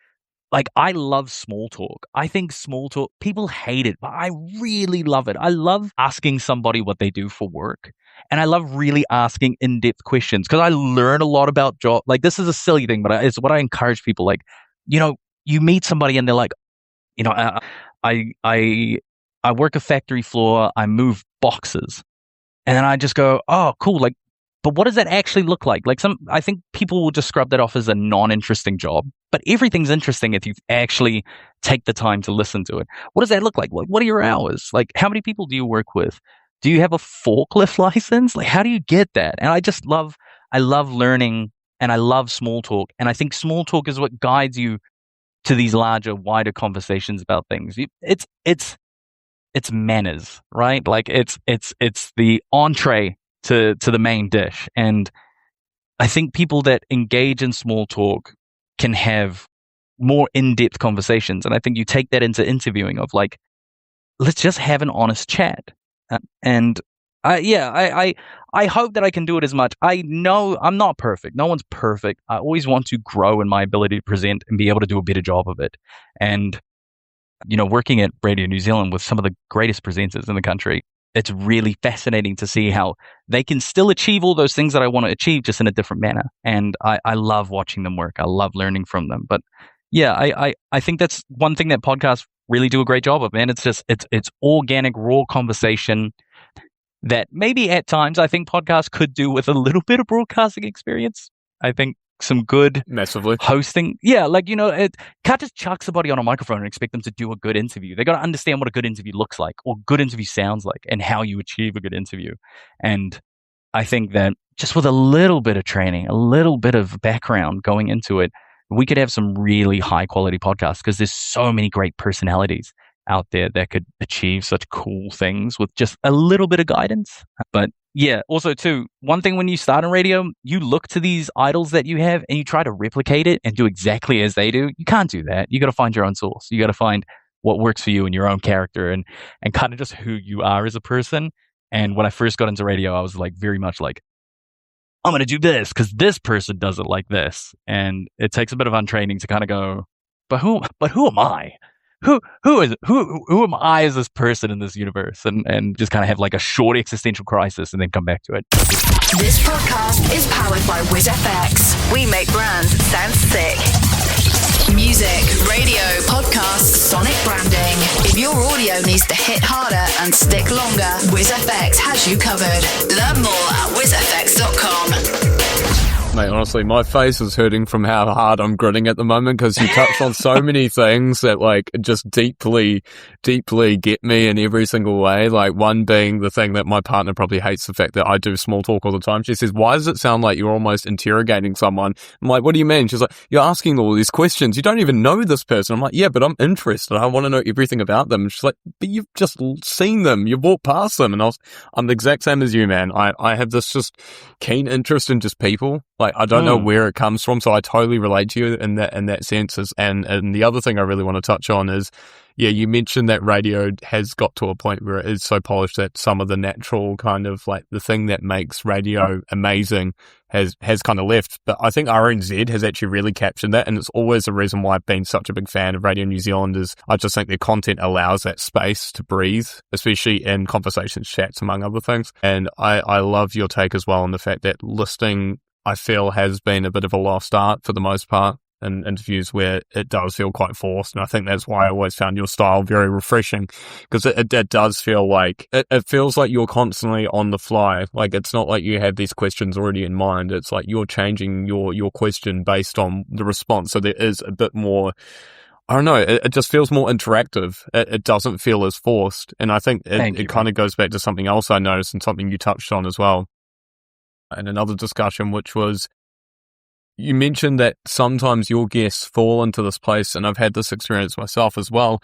I love small talk. I think small talk, people hate it, but I really love it. I love asking somebody what they do for work, and I love really asking in-depth questions because I learn a lot about job. Like, this is a silly thing, but it's what I encourage people. Like, you meet somebody and they're like, I work a factory floor. I move boxes, and then I just go, oh, cool. Like, but what does that actually look like? Like, I think people will just scrub that off as a non-interesting job, but everything's interesting if you actually take the time to listen to it. What does that look like? Like, what are your hours? Like, how many people do you work with? Do you have a forklift license? Like, how do you get that? And I love learning, and I love small talk. And I think small talk is what guides you to these larger, wider conversations about things. It's manners, right? Like, it's the entree to the main dish. And I think people that engage in small talk can have more in-depth conversations. And I think you take that into interviewing of like, let's just have an honest chat. I hope that I can do it as much. I know I'm not perfect. No one's perfect. I always want to grow in my ability to present and be able to do a better job of it. And, working at Radio New Zealand with some of the greatest presenters in the country, it's really fascinating to see how they can still achieve all those things that I want to achieve, just in a different manner. And I love watching them work. I love learning from them. But yeah, I think that's one thing that podcasts really do a great job of, man. It's just, it's organic, raw conversation that maybe at times I think podcasts could do with a little bit of broadcasting experience. I think some good massively hosting. Yeah, like, can't just chuck somebody on a microphone and expect them to do a good interview. They got to understand what a good interview looks like or good interview sounds like and how you achieve a good interview. And I think that just with a little bit of training, a little bit of background going into it, we could have some really high quality podcasts because there's so many great personalities out there that could achieve such cool things with just a little bit of guidance. But yeah, also too, one thing when you start on radio, you look to these idols that you have and you try to replicate it and do exactly as they do. You can't do that. You got to find your own source. You got to find what works for you and your own character and kind of just who you are as a person. And when I first got into radio, I was like very much like, I'm going to do this because this person does it like this. And it takes a bit of untraining to kind of go, but who am I? Who am I as this person in this universe? And just kind of have like a short existential crisis and then come back to it. This podcast is powered by WIZZFX. We make brands sound sick. Music, radio, podcasts, sonic branding. If your audio needs to hit harder and stick longer, WIZZFX has you covered. Learn more at WIZZFX.com. Mate, honestly, my face is hurting from how hard I'm gritting at the moment because you touched on so many things that like just deeply get me in every single way. Like one being the thing that my partner probably hates, the fact that I do small talk all the time. She says, why does it sound like you're almost interrogating someone? I'm like, what do you mean? She's like, you're asking all these questions. You don't even know this person. I'm like, yeah, but I'm interested. I want to know everything about them. She's like, but you've just seen them. You've walked past them. And I'm the exact same as you, man. I have this just keen interest in just people. Like, I don't know where it comes from, so I totally relate to you in that sense. And the other thing I really want to touch on is, yeah, you mentioned that radio has got to a point where it is so polished that some of the natural kind of like the thing that makes radio amazing has kind of left. But I think RNZ has actually really captured that, and it's always the reason why I've been such a big fan of Radio New Zealand is I just think their content allows that space to breathe, especially in conversations, chats, among other things. And I love your take as well on the fact that listening, I feel, has been a bit of a lost art for the most part in interviews where it does feel quite forced. And I think that's why I always found your style very refreshing because it does feel like, it feels like you're constantly on the fly. Like it's not like you have these questions already in mind. It's like you're changing your question based on the response. So there is a bit more, I don't know, it just feels more interactive. It doesn't feel as forced. And I think it kind of goes back to something else I noticed and something you touched on as well. And another discussion, which was, you mentioned that sometimes your guests fall into this place, and I've had this experience myself as well,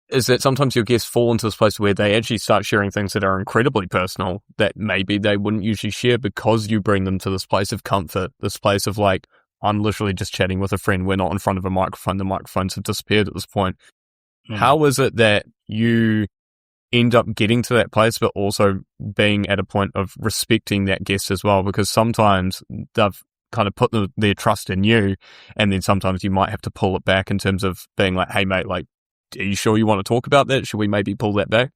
is that sometimes your guests fall into this place where they actually start sharing things that are incredibly personal that maybe they wouldn't usually share because you bring them to this place of comfort, this place of like, I'm literally just chatting with a friend. We're not in front of a microphone. The microphones have disappeared at this point. How is it that you end up getting to that place, but also being at a point of respecting that guest as well? Because sometimes they've kind of put their trust in you, and then sometimes you might have to pull it back in terms of being like, hey mate, like, are you sure you want to talk about that? Should we maybe pull that back?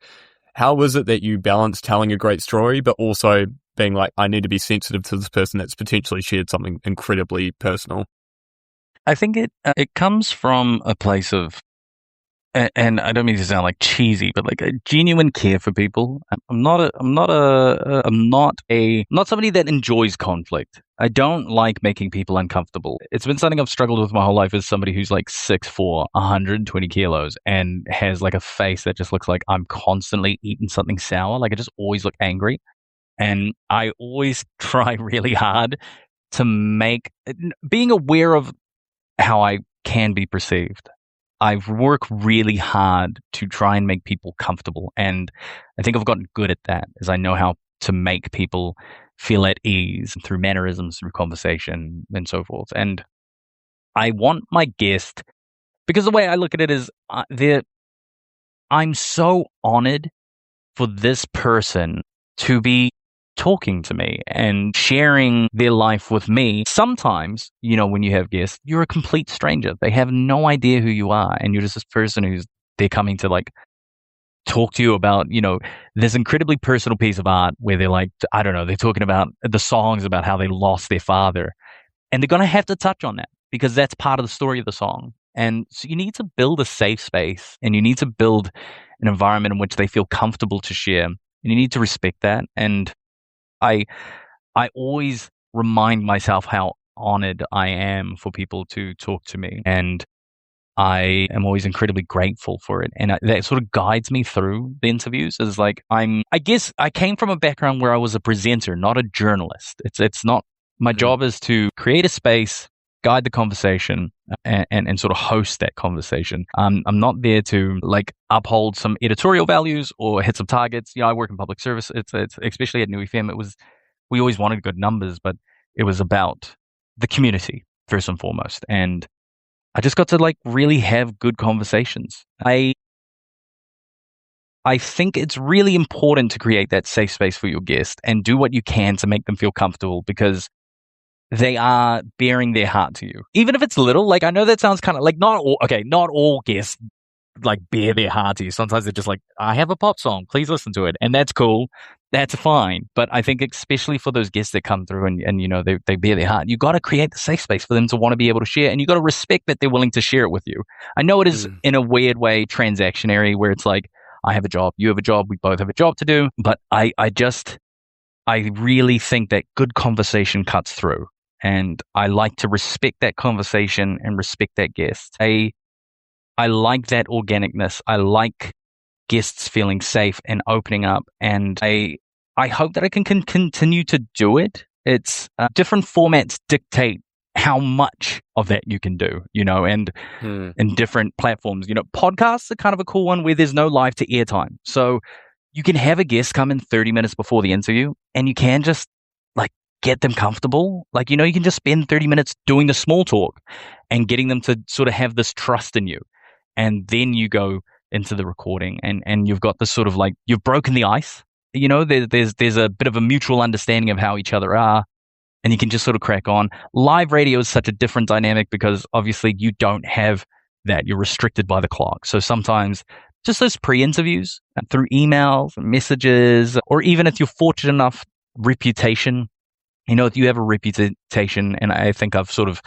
How is it that you balance telling a great story, but also being like, I need to be sensitive to this person that's potentially shared something incredibly personal? I think it comes from a place of, and I don't mean to sound like cheesy, but like a genuine care for people. I'm not somebody that enjoys conflict. I don't like making people uncomfortable. It's been something I've struggled with my whole life as somebody who's like 6'4", 120 kilos, and has like a face that just looks like I'm constantly eating something sour. Like I just always look angry. And I always try really hard to being aware of how I can be perceived. I work really hard to try and make people comfortable. And I think I've gotten good at that, as I know how to make people feel at ease through mannerisms, through conversation, and so forth. And I want my guest, because the way I look at it is I'm so honored for this person to be talking to me and sharing their life with me. Sometimes, when you have guests, you're a complete stranger. They have no idea who you are, and you're just this person they're coming to like talk to you about, this incredibly personal piece of art where they're like, I don't know, they're talking about the songs about how they lost their father, and they're going to have to touch on that because that's part of the story of the song. And so you need to build a safe space, and you need to build an environment in which they feel comfortable to share, and you need to respect that. And I always remind myself how honored I am for people to talk to me. And I am always incredibly grateful for it. And that sort of guides me through the interviews. Is like, I guess I came from a background where I was a presenter, not a journalist. It's not, my job is to create a space, guide the conversation, and sort of host that conversation. I'm not there to like uphold some editorial values or hit some targets. I work in public service. It's especially at New FM. We always wanted good numbers, but it was about the community first and foremost. And I just got to like really have good conversations. I think it's really important to create that safe space for your guest and do what you can to make them feel comfortable, because they are bearing their heart to you. Even if it's little, like I know that sounds kind of like not all guests like bear their heart to you. Sometimes they're just like, I have a pop song, please listen to it. And that's cool. That's fine. But I think especially for those guests that come through and they bear their heart, you got to create the safe space for them to want to be able to share. And you got to respect that they're willing to share it with you. I know it is in a weird way transactionary, where it's like, I have a job, you have a job, we both have a job to do. But I really think that good conversation cuts through. And I like to respect that conversation and respect that guest. I like that organicness. I like guests feeling safe and opening up. And I hope that I can continue to do it. It's different formats dictate how much of that you can do, and in different platforms. Podcasts are kind of a cool one where there's no live to air time. So you can have a guest come in 30 minutes before the interview and you can just like get them comfortable. Like, you can just spend 30 minutes doing the small talk and getting them to sort of have this trust in you. And then you go into the recording and you've got this sort of like, you've broken the ice. There's a bit of a mutual understanding of how each other are, and you can just sort of crack on. Live radio is such a different dynamic because obviously you don't have that. You're restricted by the clock. So sometimes just those pre-interviews through emails, messages, or even if you're fortunate enough, reputation. If you have a reputation, and I think I've sort of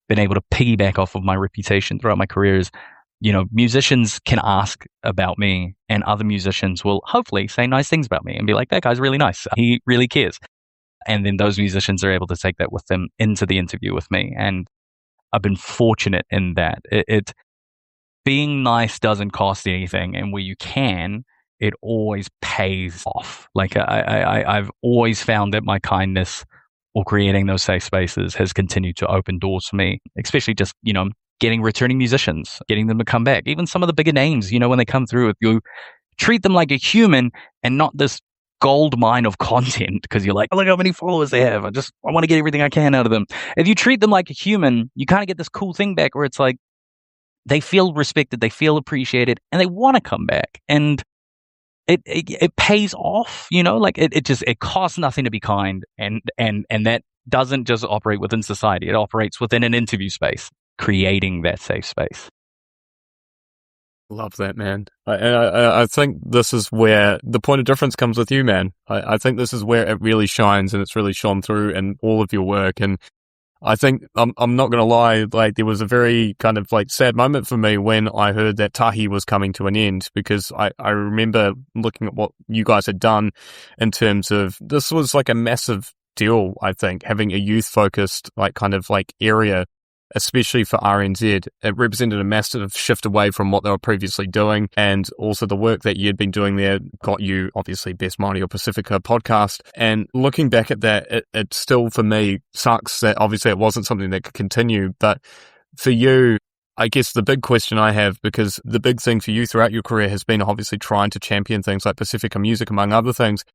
been able to piggyback off of my reputation throughout my career, is musicians can ask about me and other musicians will hopefully say nice things about me and be like, that guy's really nice. He really cares. And then those musicians are able to take that with them into the interview with me. And I've been fortunate in that. It being nice doesn't cost anything. And where you can, it always pays off. Like I've always found that my kindness or creating those safe spaces has continued to open doors for me, especially just, getting returning musicians, getting them to come back. Even some of the bigger names, when they come through, if you treat them like a human and not this gold mine of content, because you're like, oh, look how many followers they have. I want to get everything I can out of them. If you treat them like a human, you kind of get this cool thing back where it's like, they feel respected, they feel appreciated, and they want to come back. And it pays off, like it costs nothing to be kind. And that doesn't just operate within society. It operates within an interview space, creating that safe space. Love that, man. I think this is where the point of difference comes with you, man. I think this is where it really shines, and it's really shone through in all of your work. And I think, I'm not going to lie, like there was a very kind of like sad moment for me when I heard that Tahi was coming to an end, because I remember looking at what you guys had done in terms of, this was like a massive deal, I think, having a youth-focused like kind of like area, especially for RNZ. It represented a massive shift away from what they were previously doing, and also the work that you'd been doing there got you obviously Best Māori or Pasifika podcast. And looking back at that, it still for me sucks that obviously it wasn't something that could continue. But for you, I guess the big question I have, because the big thing for you throughout your career has been obviously trying to champion things like Pasifika music, among other things.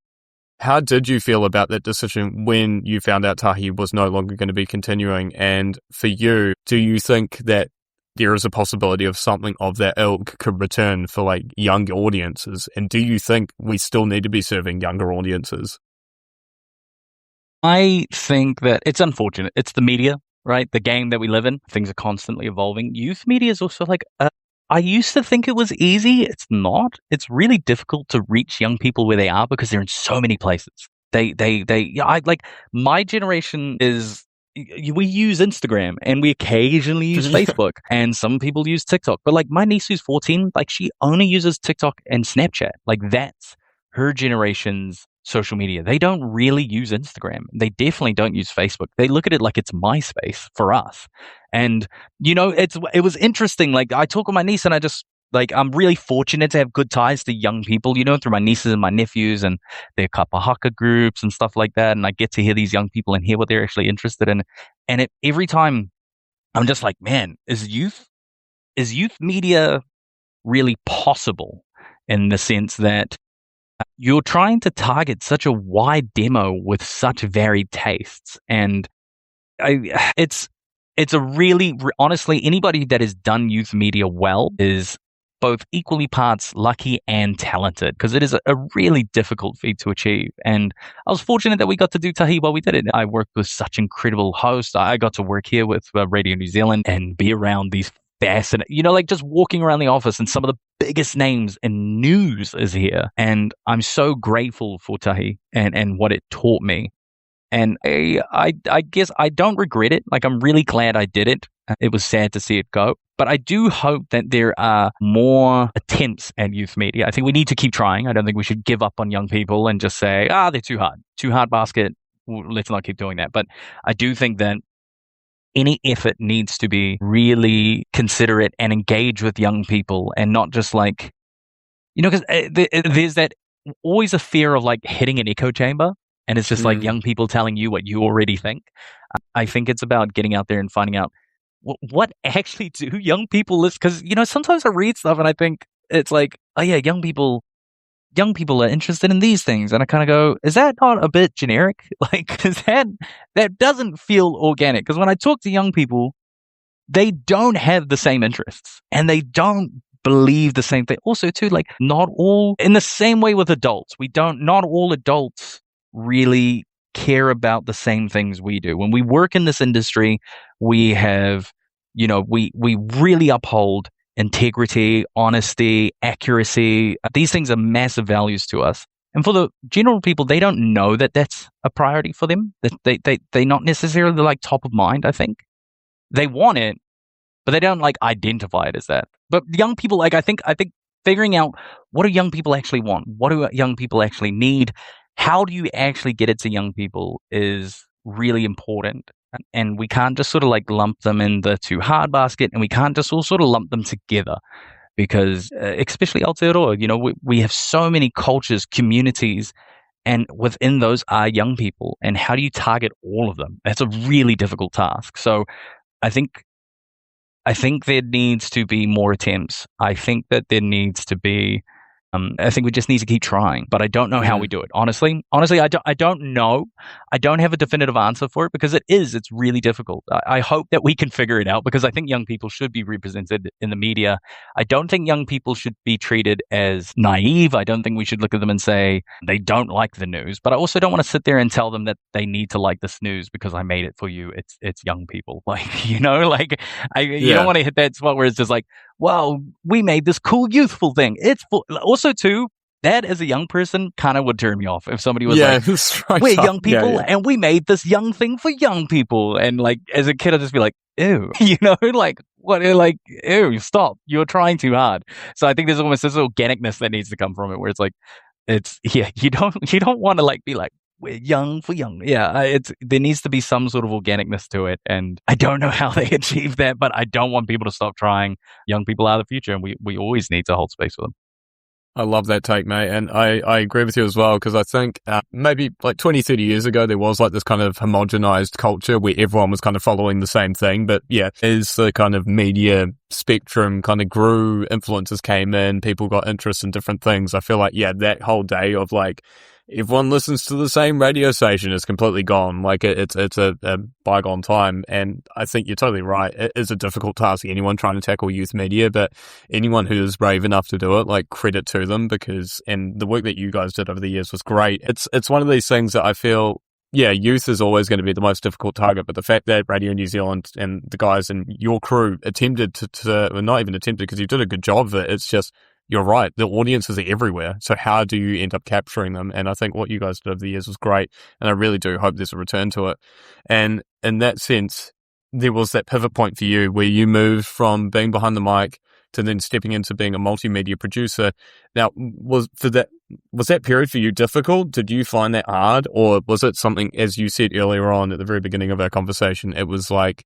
How did you feel about that decision when you found out Tahi was no longer going to be continuing? And for you, do you think that there is a possibility of something of that ilk could return for like younger audiences? And do you think we still need to be serving younger audiences? I think that it's unfortunate. It's the media, right? The game that we live in. Things are constantly evolving. Youth media is also like I used to think it was easy. It's not. It's really difficult to reach young people where they are because they're in so many places. I like my generation is, we use Instagram and we occasionally use Facebook, and some people use TikTok. But like my niece who's 14, like she only uses TikTok and Snapchat. Like that's her generation's social media. They don't really use Instagram. They definitely don't use Facebook. They look at it like it's MySpace for us. And, it was interesting. Like, I talk with my niece and I'm really fortunate to have good ties to young people, through my nieces and my nephews and their kapahaka groups and stuff like that. And I get to hear these young people and hear what they're actually interested in. And every time I'm just like, man, is youth media really possible in the sense that you're trying to target such a wide demo with such varied tastes? And it's a really, honestly, anybody that has done youth media well is both equally parts lucky and talented, because it is a really difficult feat to achieve. And I was fortunate that we got to do tahi while we did it. I worked with such incredible hosts. I got to work here with Radio New Zealand and be around these fascinating, just walking around the office and some of the biggest names in news is here. And I'm so grateful for tahi and what it taught me. And I guess I don't regret it. Like, I'm really glad I did it. It was sad to see it go. But I do hope that there are more attempts at youth media. I think we need to keep trying. I don't think we should give up on young people and just say, they're too hard basket. Let's not keep doing that. But I do think that any effort needs to be really considerate and engage with young people, and not just like, because there's that always a fear of like hitting an echo chamber. And it's just like young people telling you what you already think. I think it's about getting out there and finding out what actually do young people listen. Because, sometimes I read stuff and I think it's like, oh yeah, young people are interested in these things. And I kind of go, is that not a bit generic? Like, because that doesn't feel organic. Because when I talk to young people, they don't have the same interests and they don't believe the same thing. Also, too, like, not all, in the same way with adults, not all adults really care about the same things we do. When we work in this industry, we have, we really uphold integrity, honesty, accuracy. These things are massive values to us. And for the general people, they don't know that that's a priority for them. They not necessarily like top of mind, I think. They want it, but they don't like identify it as that. But young people, like, I think figuring out what do young people actually want? What do young people actually need? How do you actually get it to young people is really important. And we can't just sort of like lump them in the too hard basket, and we can't just all sort of lump them together, because especially Aotearoa, we have so many cultures, communities, and within those are young people. And how do you target all of them? That's a really difficult task. So I think there needs to be more attempts. I think that there needs to be I think we just need to keep trying, but I don't know how we do it. Honestly, I don't know. I don't have a definitive answer for it, because it's really difficult. I hope that we can figure it out, because I think young people should be represented in the media. I don't think young people should be treated as naive. I don't think we should look at them and say they don't like the news, but I also don't want to sit there and tell them that they need to like this news because I made it for you. It's young people. Like, you don't want to hit that spot where it's just like, well, we made this cool youthful thing. Also, too, that as a young person kind of would turn me off if somebody was like, we're young people and we made this young thing for young people. And like, as a kid, I'd just be like, ew, like, what, like, ew, stop. You're trying too hard. So I think there's almost this organicness that needs to come from it, where it's like, you don't want to like be like, we're young for young. Yeah, there needs to be some sort of organicness to it, and I don't know how they achieve that, but I don't want people to stop trying. Young people are the future, and we always need to hold space for them. I love that take, mate. And I agree with you as well, because I think maybe like 20, 30 years ago, there was like this kind of homogenized culture where everyone was kind of following the same thing. But yeah, as the kind of media spectrum kind of grew, influencers came in, people got interest in different things. I feel like, yeah, that whole day of like, everyone listens to the same radio station is completely gone. Like it's a bygone time. And I think you're totally right. It is a difficult task, anyone trying to tackle youth media, but anyone who is brave enough to do it, like, credit to them, and the work that you guys did over the years was great. It's one of these things that I feel, yeah, youth is always going to be the most difficult target, but the fact that Radio New Zealand and the guys in your crew attempted to well, not even attempted, because you did a good job of it. It's just, you're right. The audiences are everywhere. So how do you end up capturing them? And I think what you guys did over the years was great. And I really do hope there's a return to it. And in that sense, there was that pivot point for you where you moved from being behind the mic to then stepping into being a multimedia producer. Now, was was that period for you difficult? Did you find that hard? Or was it something, as you said earlier on at the very beginning of our conversation, it was like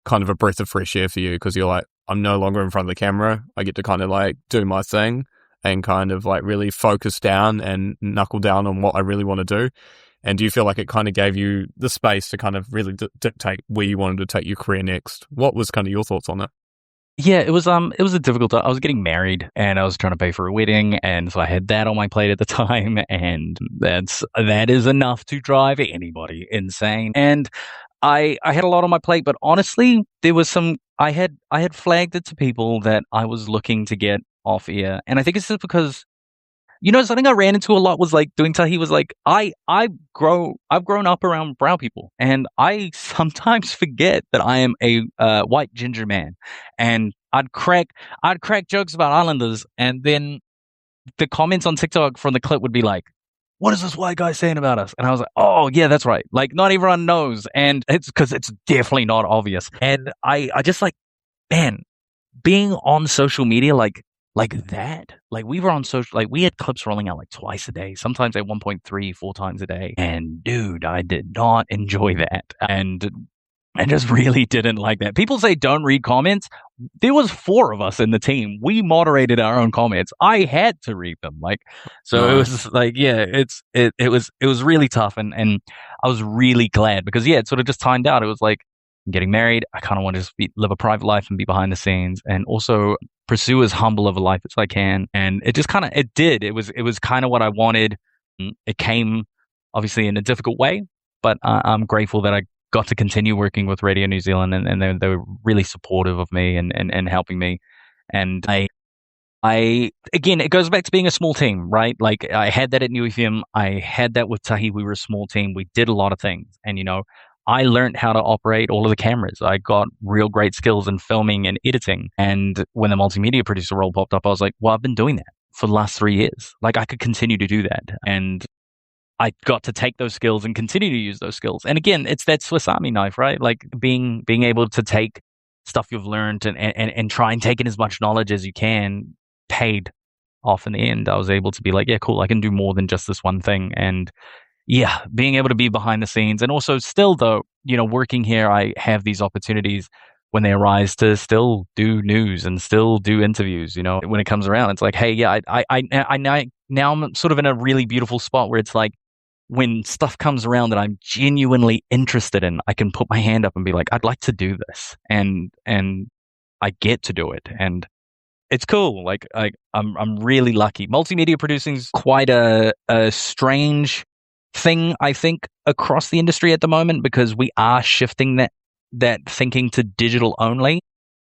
kind of a breath of fresh air for you because you're like, I'm no longer in front of the camera. I get to kind of like do my thing and kind of like really focus down and knuckle down on what I really want to do. And do you feel like it kind of gave you the space to kind of really dictate where you wanted to take your career next? What was kind of your thoughts on that? Yeah, it was a difficult time. I was getting married and I was trying to pay for a wedding, and so I had that on my plate at the time, and that is enough to drive anybody insane. And I had a lot on my plate, but honestly, there was I had flagged it to people that I was looking to get off air. And I think it's just because, something I ran into a lot was like doing Tahi was like, I've grown up around brown people, and I sometimes forget that I am a white ginger man, and I'd crack jokes about Islanders, and then the comments on TikTok from the clip would be like, what is this white guy saying about us? And I was like, oh yeah, that's right. Like, not everyone knows, and it's because it's definitely not obvious. And I just like, man, being on social media like that, like we were on social, like we had clips rolling out like twice a day, sometimes at 1.3, 4 times a day. And dude, I did not enjoy that. And I just really didn't like that. People say don't read comments. There was 4 of us in the team. We moderated our own comments. I had to read them. Like, so It was like, yeah, it was really tough. And I was really glad because, yeah, it sort of just timed out. It was like, I'm getting married. I kind of want to just live a private life and be behind the scenes, and also pursue as humble of a life as I can. And it just kind of, it did. It was kind of what I wanted. It came obviously in a difficult way, but I'm grateful that I got to continue working with Radio New Zealand, and they were really supportive of me and helping me. And I again, it goes back to being a small team, right? Like I had that at New FM. I had that with Tahi. We were a small team. We did a lot of things, and I learned how to operate all of the cameras. I got real great skills in filming and editing. And when the multimedia producer role popped up, I was like, well, I've been doing that for the last 3 years. Like I could continue to do that. And I got to take those skills and continue to use those skills. And again, it's that Swiss Army knife, right? Like being able to take stuff you've learned and try and take in as much knowledge as you can paid off in the end. I was able to be like, yeah, cool, I can do more than just this one thing. And yeah, being able to be behind the scenes, and also still though, working here, I have these opportunities when they arise to still do news and still do interviews. When it comes around, it's like, hey, yeah, I now I'm sort of in a really beautiful spot where it's like when stuff comes around that I'm genuinely interested in, I can put my hand up and be like, I'd like to do this, and I get to do it, and it's cool. Like I'm really lucky. Multimedia producing is quite a strange thing, I think, across the industry at the moment, because we are shifting that thinking to digital only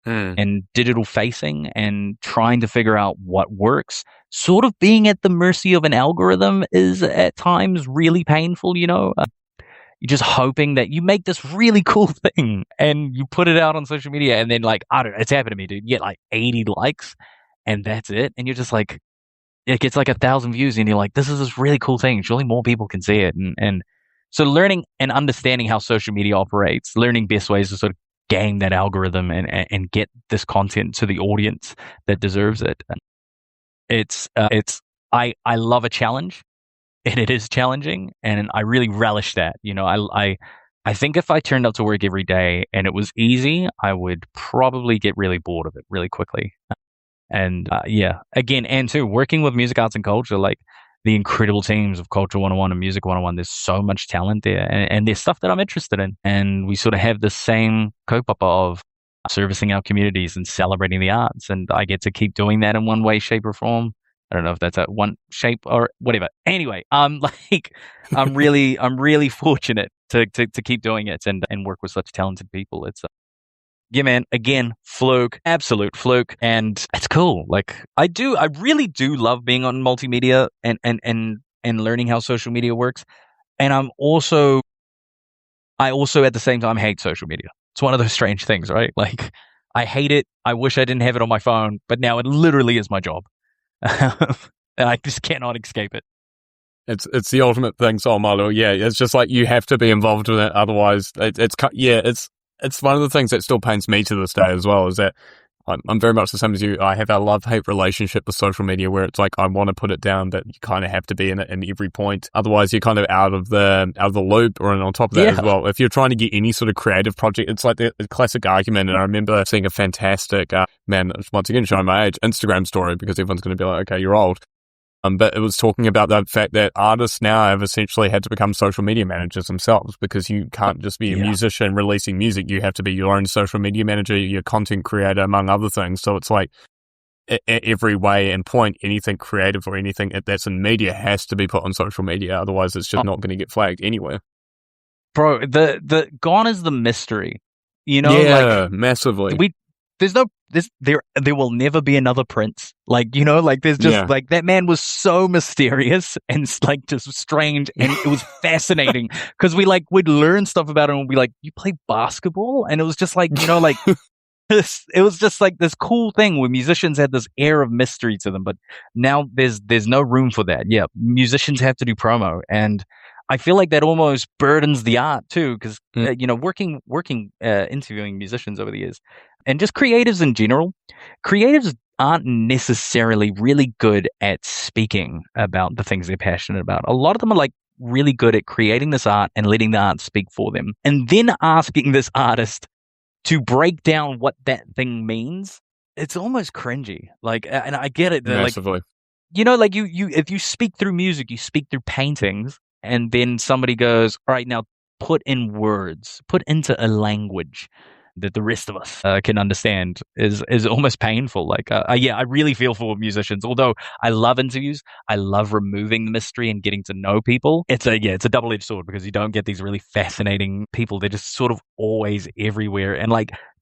and digital facing, and trying to figure out what works. Sort of being at the mercy of an algorithm is at times really painful, You're just hoping that you make this really cool thing and you put it out on social media, and then like, I don't know, it's happened to me, dude. You get like 80 likes and that's it. And you're just like, it gets like 1,000 views, and you're like, this is this really cool thing. Surely more people can see it. And so learning and understanding how social media operates, learning best ways to sort of game that algorithm and get this content to the audience that deserves it. I love a challenge, and it is challenging, and I really relish that. I think if I turned up to work every day and it was easy, I would probably get really bored of it really quickly. And yeah, again, and too, working with music, arts, and culture, like the incredible teams of Culture 101 and Music 101, there's so much talent there, and there's stuff that I'm interested in. And we sort of have the same kaupapa of servicing our communities and celebrating the arts. And I get to keep doing that in one way, shape, or form. I don't know if that's a one shape or whatever. Anyway, I'm really fortunate to keep doing it and work with such talented people. It's yeah, man, again, fluke, absolute fluke. And it's cool. Like I really do love being on multimedia and learning how social media works. And I also at the same time hate social media. It's one of those strange things, right? Like I hate it. I wish I didn't have it on my phone, but now it literally is my job. And I just cannot escape it. It's the ultimate thing, So'omālō. Yeah, it's just like you have to be involved with it. Otherwise, it's one of the things that still pains me to this day as well, is that I'm very much the same as you. I have a love-hate relationship with social media where it's like I want to put it down, but you kind of have to be in it in every point. Otherwise, you're kind of out of the loop. Or on top of that as well, if you're trying to get any sort of creative project, it's like the classic argument. And I remember seeing a fantastic, once again showing my age, Instagram story, because everyone's going to be like, okay, you're old. But it was talking about the fact that artists now have essentially had to become social media managers themselves, because you can't just be a musician releasing music. You have to be your own social media manager, your content creator, among other things. So it's like every way and point, anything creative or anything that's in media has to be put on social media. Otherwise, it's just not going to get flagged anywhere. Bro, the gone is the mystery. Massively. There will never be another Prince. There's just that man was so mysterious and just strange, and it was fascinating because we'd learn stuff about him and we'd be like, you play basketball? And it was just it was just this cool thing where musicians had this air of mystery to them, but now there's no room for that. Yeah, musicians have to do promo, and I feel like that almost burdens the art too, because interviewing musicians over the years, and just creatives in general, creatives aren't necessarily really good at speaking about the things they're passionate about. A lot of them are really good at creating this art and letting the art speak for them, and then asking this artist to break down what that thing means. It's almost cringy. And I get it. Massively. You if you speak through music, you speak through paintings. And then somebody goes, all right, now put in words, put into a language that the rest of us can understand is almost painful. I really feel for musicians. Although I love interviews, I love removing the mystery and getting to know people. It's a double-edged sword, because you don't get these really fascinating people. They're just sort of always everywhere. And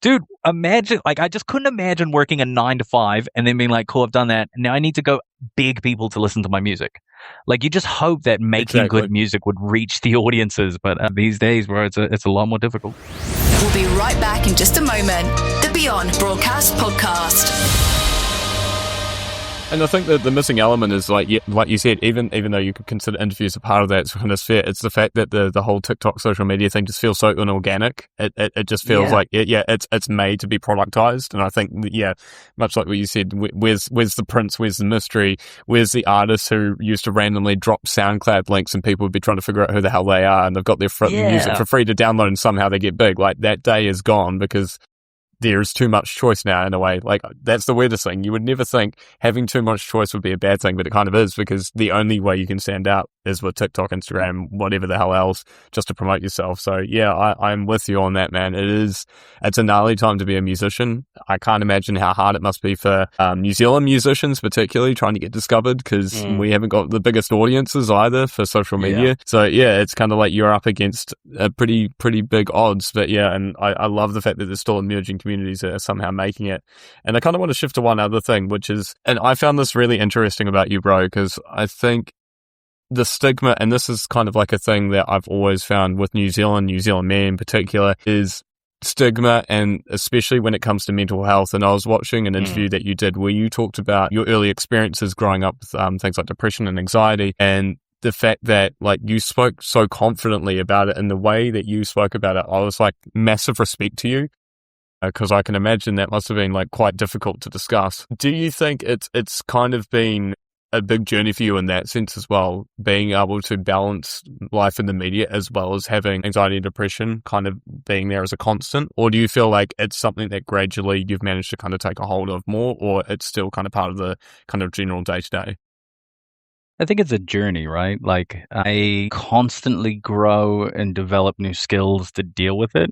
dude, imagine, I just couldn't imagine working a 9 to 5 and then being like, cool, I've done that. Now I need to go beg people to listen to my music. You just hope that making good music would reach the audiences, but these days, bro, it's a lot more difficult. We'll be right back in just a moment. The Beyond Broadcast Podcast. And I think that the missing element is like you said, even though you could consider interviews a part of that kind of sphere, it's the fact that the whole TikTok social media thing just feels so inorganic. It just feels like it's made to be productized. And I think much like what you said, where's the Prince, where's the mystery, where's the artists who used to randomly drop SoundCloud links and people would be trying to figure out who the hell they are, and they've got their music for free to download and somehow they get big. That day is gone, because there's too much choice now, in a way. That's the weirdest thing. You would never think having too much choice would be a bad thing, but it kind of is, because the only way you can stand out is with TikTok, Instagram, whatever the hell else, just to promote yourself. So I'm with you on that, man. It's a gnarly time to be a musician. I can't imagine how hard it must be for New Zealand musicians, particularly trying to get discovered, because we haven't got the biggest audiences either for social media. So it's kind of you're up against a pretty big odds. But and I love the fact that there's still emerging communities that are somehow making it. And I kind of want to shift to one other thing, which is, and I found this really interesting about you, bro, because I think the stigma, and this is kind of a thing that I've always found with New Zealand men in particular, is stigma, and especially when it comes to mental health. And I was watching an interview that you did where you talked about your early experiences growing up with things like depression and anxiety, and the fact that you spoke so confidently about it, and the way that you spoke about it, I was massive respect to you, because I can imagine that must have been quite difficult to discuss. Do you think it's kind of been a big journey for you in that sense as well, being able to balance life in the media as well as having anxiety and depression kind of being there as a constant? Or do you feel like it's something that gradually you've managed to kind of take a hold of more, or it's still kind of part of the kind of general day-to-day? I think it's a journey, right? I constantly grow and develop new skills to deal with it.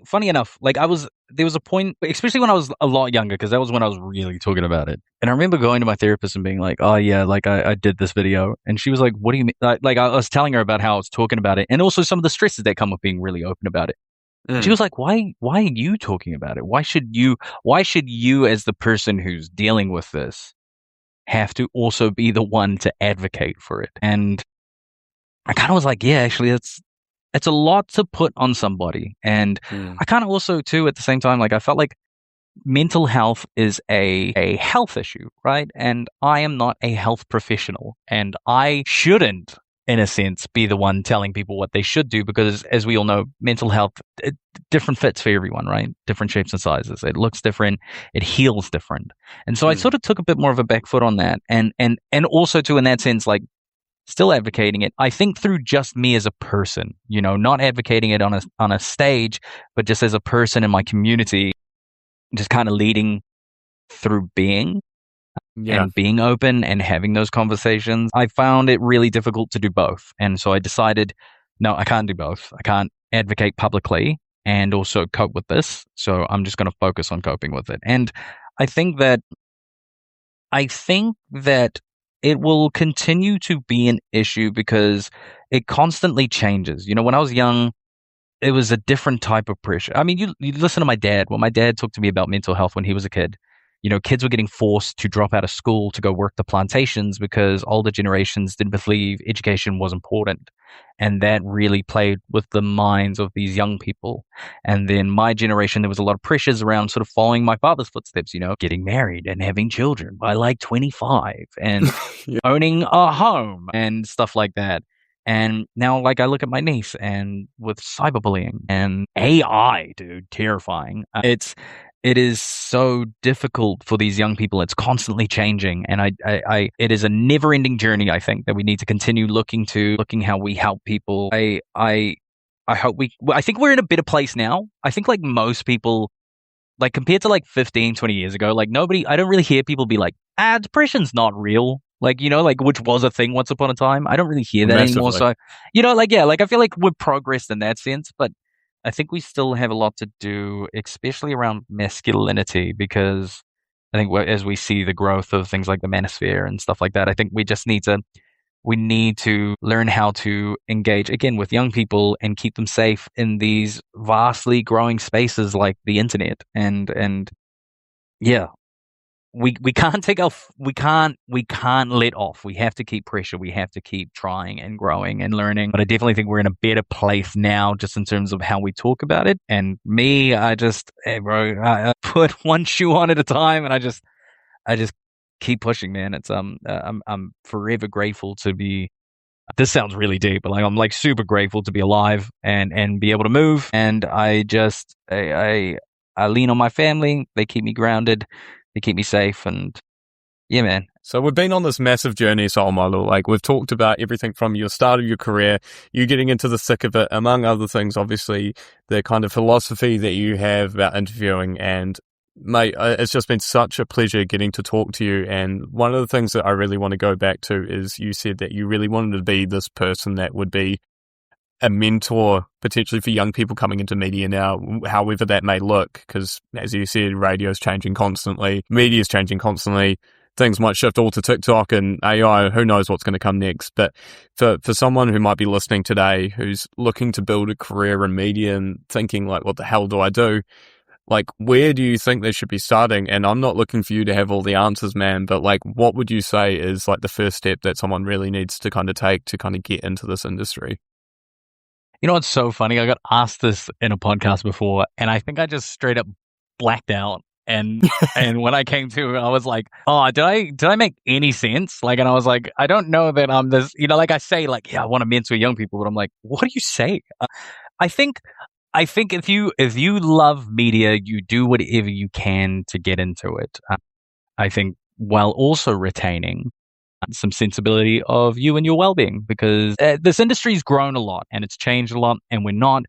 Funny enough, there was a point, especially when I was a lot younger, because that was when I was really talking about it. And I remember going to my therapist and being like, oh yeah, I did this video. And she was like, what do you mean? I was telling her about how I was talking about it, and also some of the stresses that come with being really open about it. She was like, why are you talking about it? Why should you as the person who's dealing with this have to also be the one to advocate for it? And I kind of was like, yeah, actually it's a lot to put on somebody. And I kind of also too, at the same time, I felt like mental health is a health issue, right? And I am not a health professional, and I shouldn't in a sense, be the one telling people what they should do, because as we all know, mental health, different fits for everyone, right? Different shapes and sizes. It looks different. It heals different. And so I sort of took a bit more of a back foot on that. And also too, in that sense, like, still advocating it, I think, through just me as a person, not advocating it on a stage, but just as a person in my community, just kind of leading through being and being open and having those conversations. I found it really difficult to do both. And so I decided, no, I can't do both. I can't advocate publicly and also cope with this. So I'm just going to focus on coping with it. And I think that it will continue to be an issue because it constantly changes. When I was young, it was a different type of pressure. I mean, you listen to my dad. When my dad talked to me about mental health when he was a kid, kids were getting forced to drop out of school to go work the plantations because older generations didn't believe education was important. And that really played with the minds of these young people. And then my generation, there was a lot of pressures around sort of following my father's footsteps, getting married and having children by like 25 and owning a home and stuff like that. And now, like, I look at my niece and with cyberbullying and AI, dude, terrifying. It is so difficult for these young people. It's constantly changing. And it is a never ending journey, I think, that we need to continue looking how we help people. I think we're in a better place now. I think, like, most people, like, compared to like 15, 20 years ago, like, I don't really hear people be like, depression's not real. Like, which was a thing once upon a time. I don't really hear that anymore. So, I feel like we've progressed in that sense, but I think we still have a lot to do, especially around masculinity, because I think as we see the growth of things like the manosphere and stuff like that, I think we need to learn how to engage again with young people and keep them safe in these vastly growing spaces like the internet. And yeah, we can't let off. We have to keep pressure. We have to keep trying and growing and learning. But I definitely think we're in a better place now, just in terms of how we talk about it. And me, I put one shoe on at a time, and I just keep pushing, man. It's I'm forever grateful to be. This sounds really deep, but like, I'm like super grateful to be alive and be able to move. And I lean on my family. They keep me grounded. They keep me safe, and yeah, man. So we've been on this massive journey, So'omālō. Like, we've talked about everything from your start of your career, you getting into the thick of it, among other things, obviously, the kind of philosophy that you have about interviewing. And mate, it's just been such a pleasure getting to talk to you. And one of the things that I really want to go back to is you said that you really wanted to be this person that would be a mentor potentially for young people coming into media now, however that may look, because as you said, radio's changing constantly, media's changing constantly, things might shift all to TikTok and AI, who knows what's going to come next. But for someone who might be listening today, who's looking to build a career in media and thinking like, what the hell do I do? Like, where do you think they should be starting? And I'm not looking for you to have all the answers, man, but like, what would you say is like the first step that someone really needs to kind of take to kind of get into this industry? You know what's so funny? I got asked this in a podcast before, and I think I just straight up blacked out. And when I came to, I was like, "Oh, did I make any sense?" Like, and I was like, "I don't know that I'm this." Like I say, like, "Yeah, I want to mentor young people," but I'm like, "What do you say?" I think if you love media, you do whatever you can to get into it. I think while also retaining some sensibility of you and your well-being, because this industry's grown a lot and it's changed a lot, and we're not,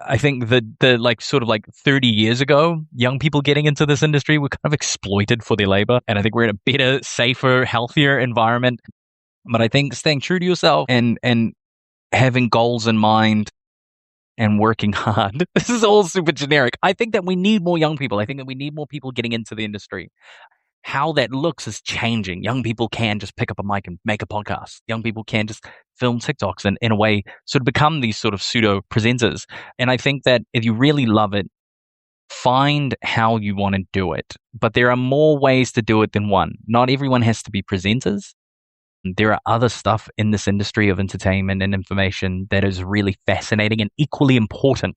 I think the like sort of like 30 years ago, young people getting into this industry were kind of exploited for their labor, and I think we're in a better, safer, healthier environment. But I think staying true to yourself and having goals in mind and working hard. This is all super generic. I think that we need more young people. I think that we need more people getting into the industry. How that looks is changing. Young people can just pick up a mic and make a podcast. Young people can just film TikToks and in a way sort of become these sort of pseudo presenters. And I think that if you really love it, find how you want to do it. But there are more ways to do it than one. Not everyone has to be presenters. There are other stuff in this industry of entertainment and information that is really fascinating and equally important.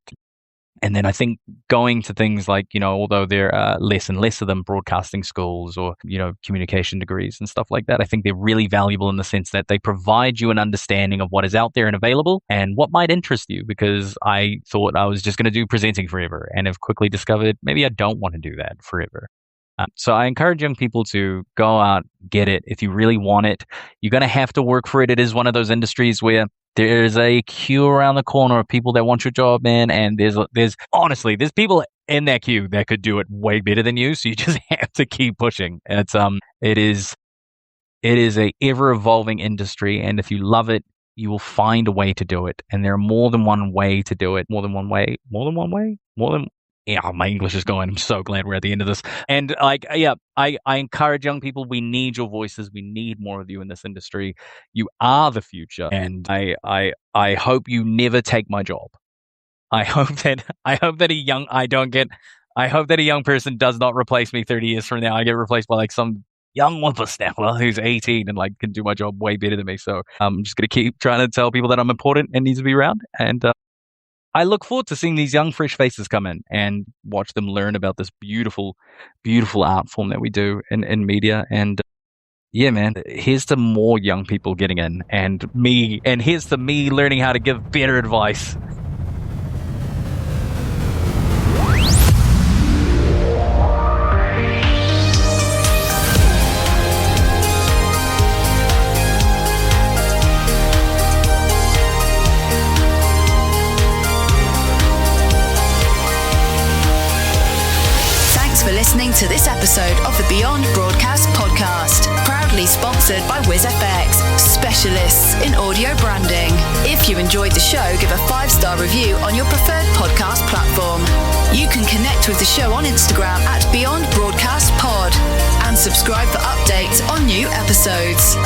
And then I think going to things like, although there are less and less of them, broadcasting schools or, communication degrees and stuff like that, I think they're really valuable in the sense that they provide you an understanding of what is out there and available and what might interest you, because I thought I was just going to do presenting forever and have quickly discovered maybe I don't want to do that forever. So I encourage young people to go out, get it. If you really want it, you're going to have to work for it. It is one of those industries where there's a queue around the corner of people that want your job, man. And there's people in that queue that could do it way better than you. So you just have to keep pushing. It is a ever evolving industry. And if you love it, you will find a way to do it. And there are more than one way to do it. Yeah, my English is going. I'm so glad we're at the end of this. And I encourage young people. We need your voices. We need more of you in this industry. You are the future. And I hope you never take my job. I hope that a young person does not replace me 30 years from now. I get replaced by some young whippersnapper who's 18 and can do my job way better than me. So I'm just going to keep trying to tell people that I'm important and need to be around. And I look forward to seeing these young, fresh faces come in and watch them learn about this beautiful, beautiful art form that we do in media. And yeah, man, here's to more young people getting in and here's to me learning how to give better advice. Listening to this episode of the Beyond Broadcast podcast, proudly sponsored by WIZZFX, specialists in audio branding. If you enjoyed the show, give a 5-star review on your preferred podcast platform. You can connect with the show on Instagram at Beyond Broadcast Pod and subscribe for updates on new episodes.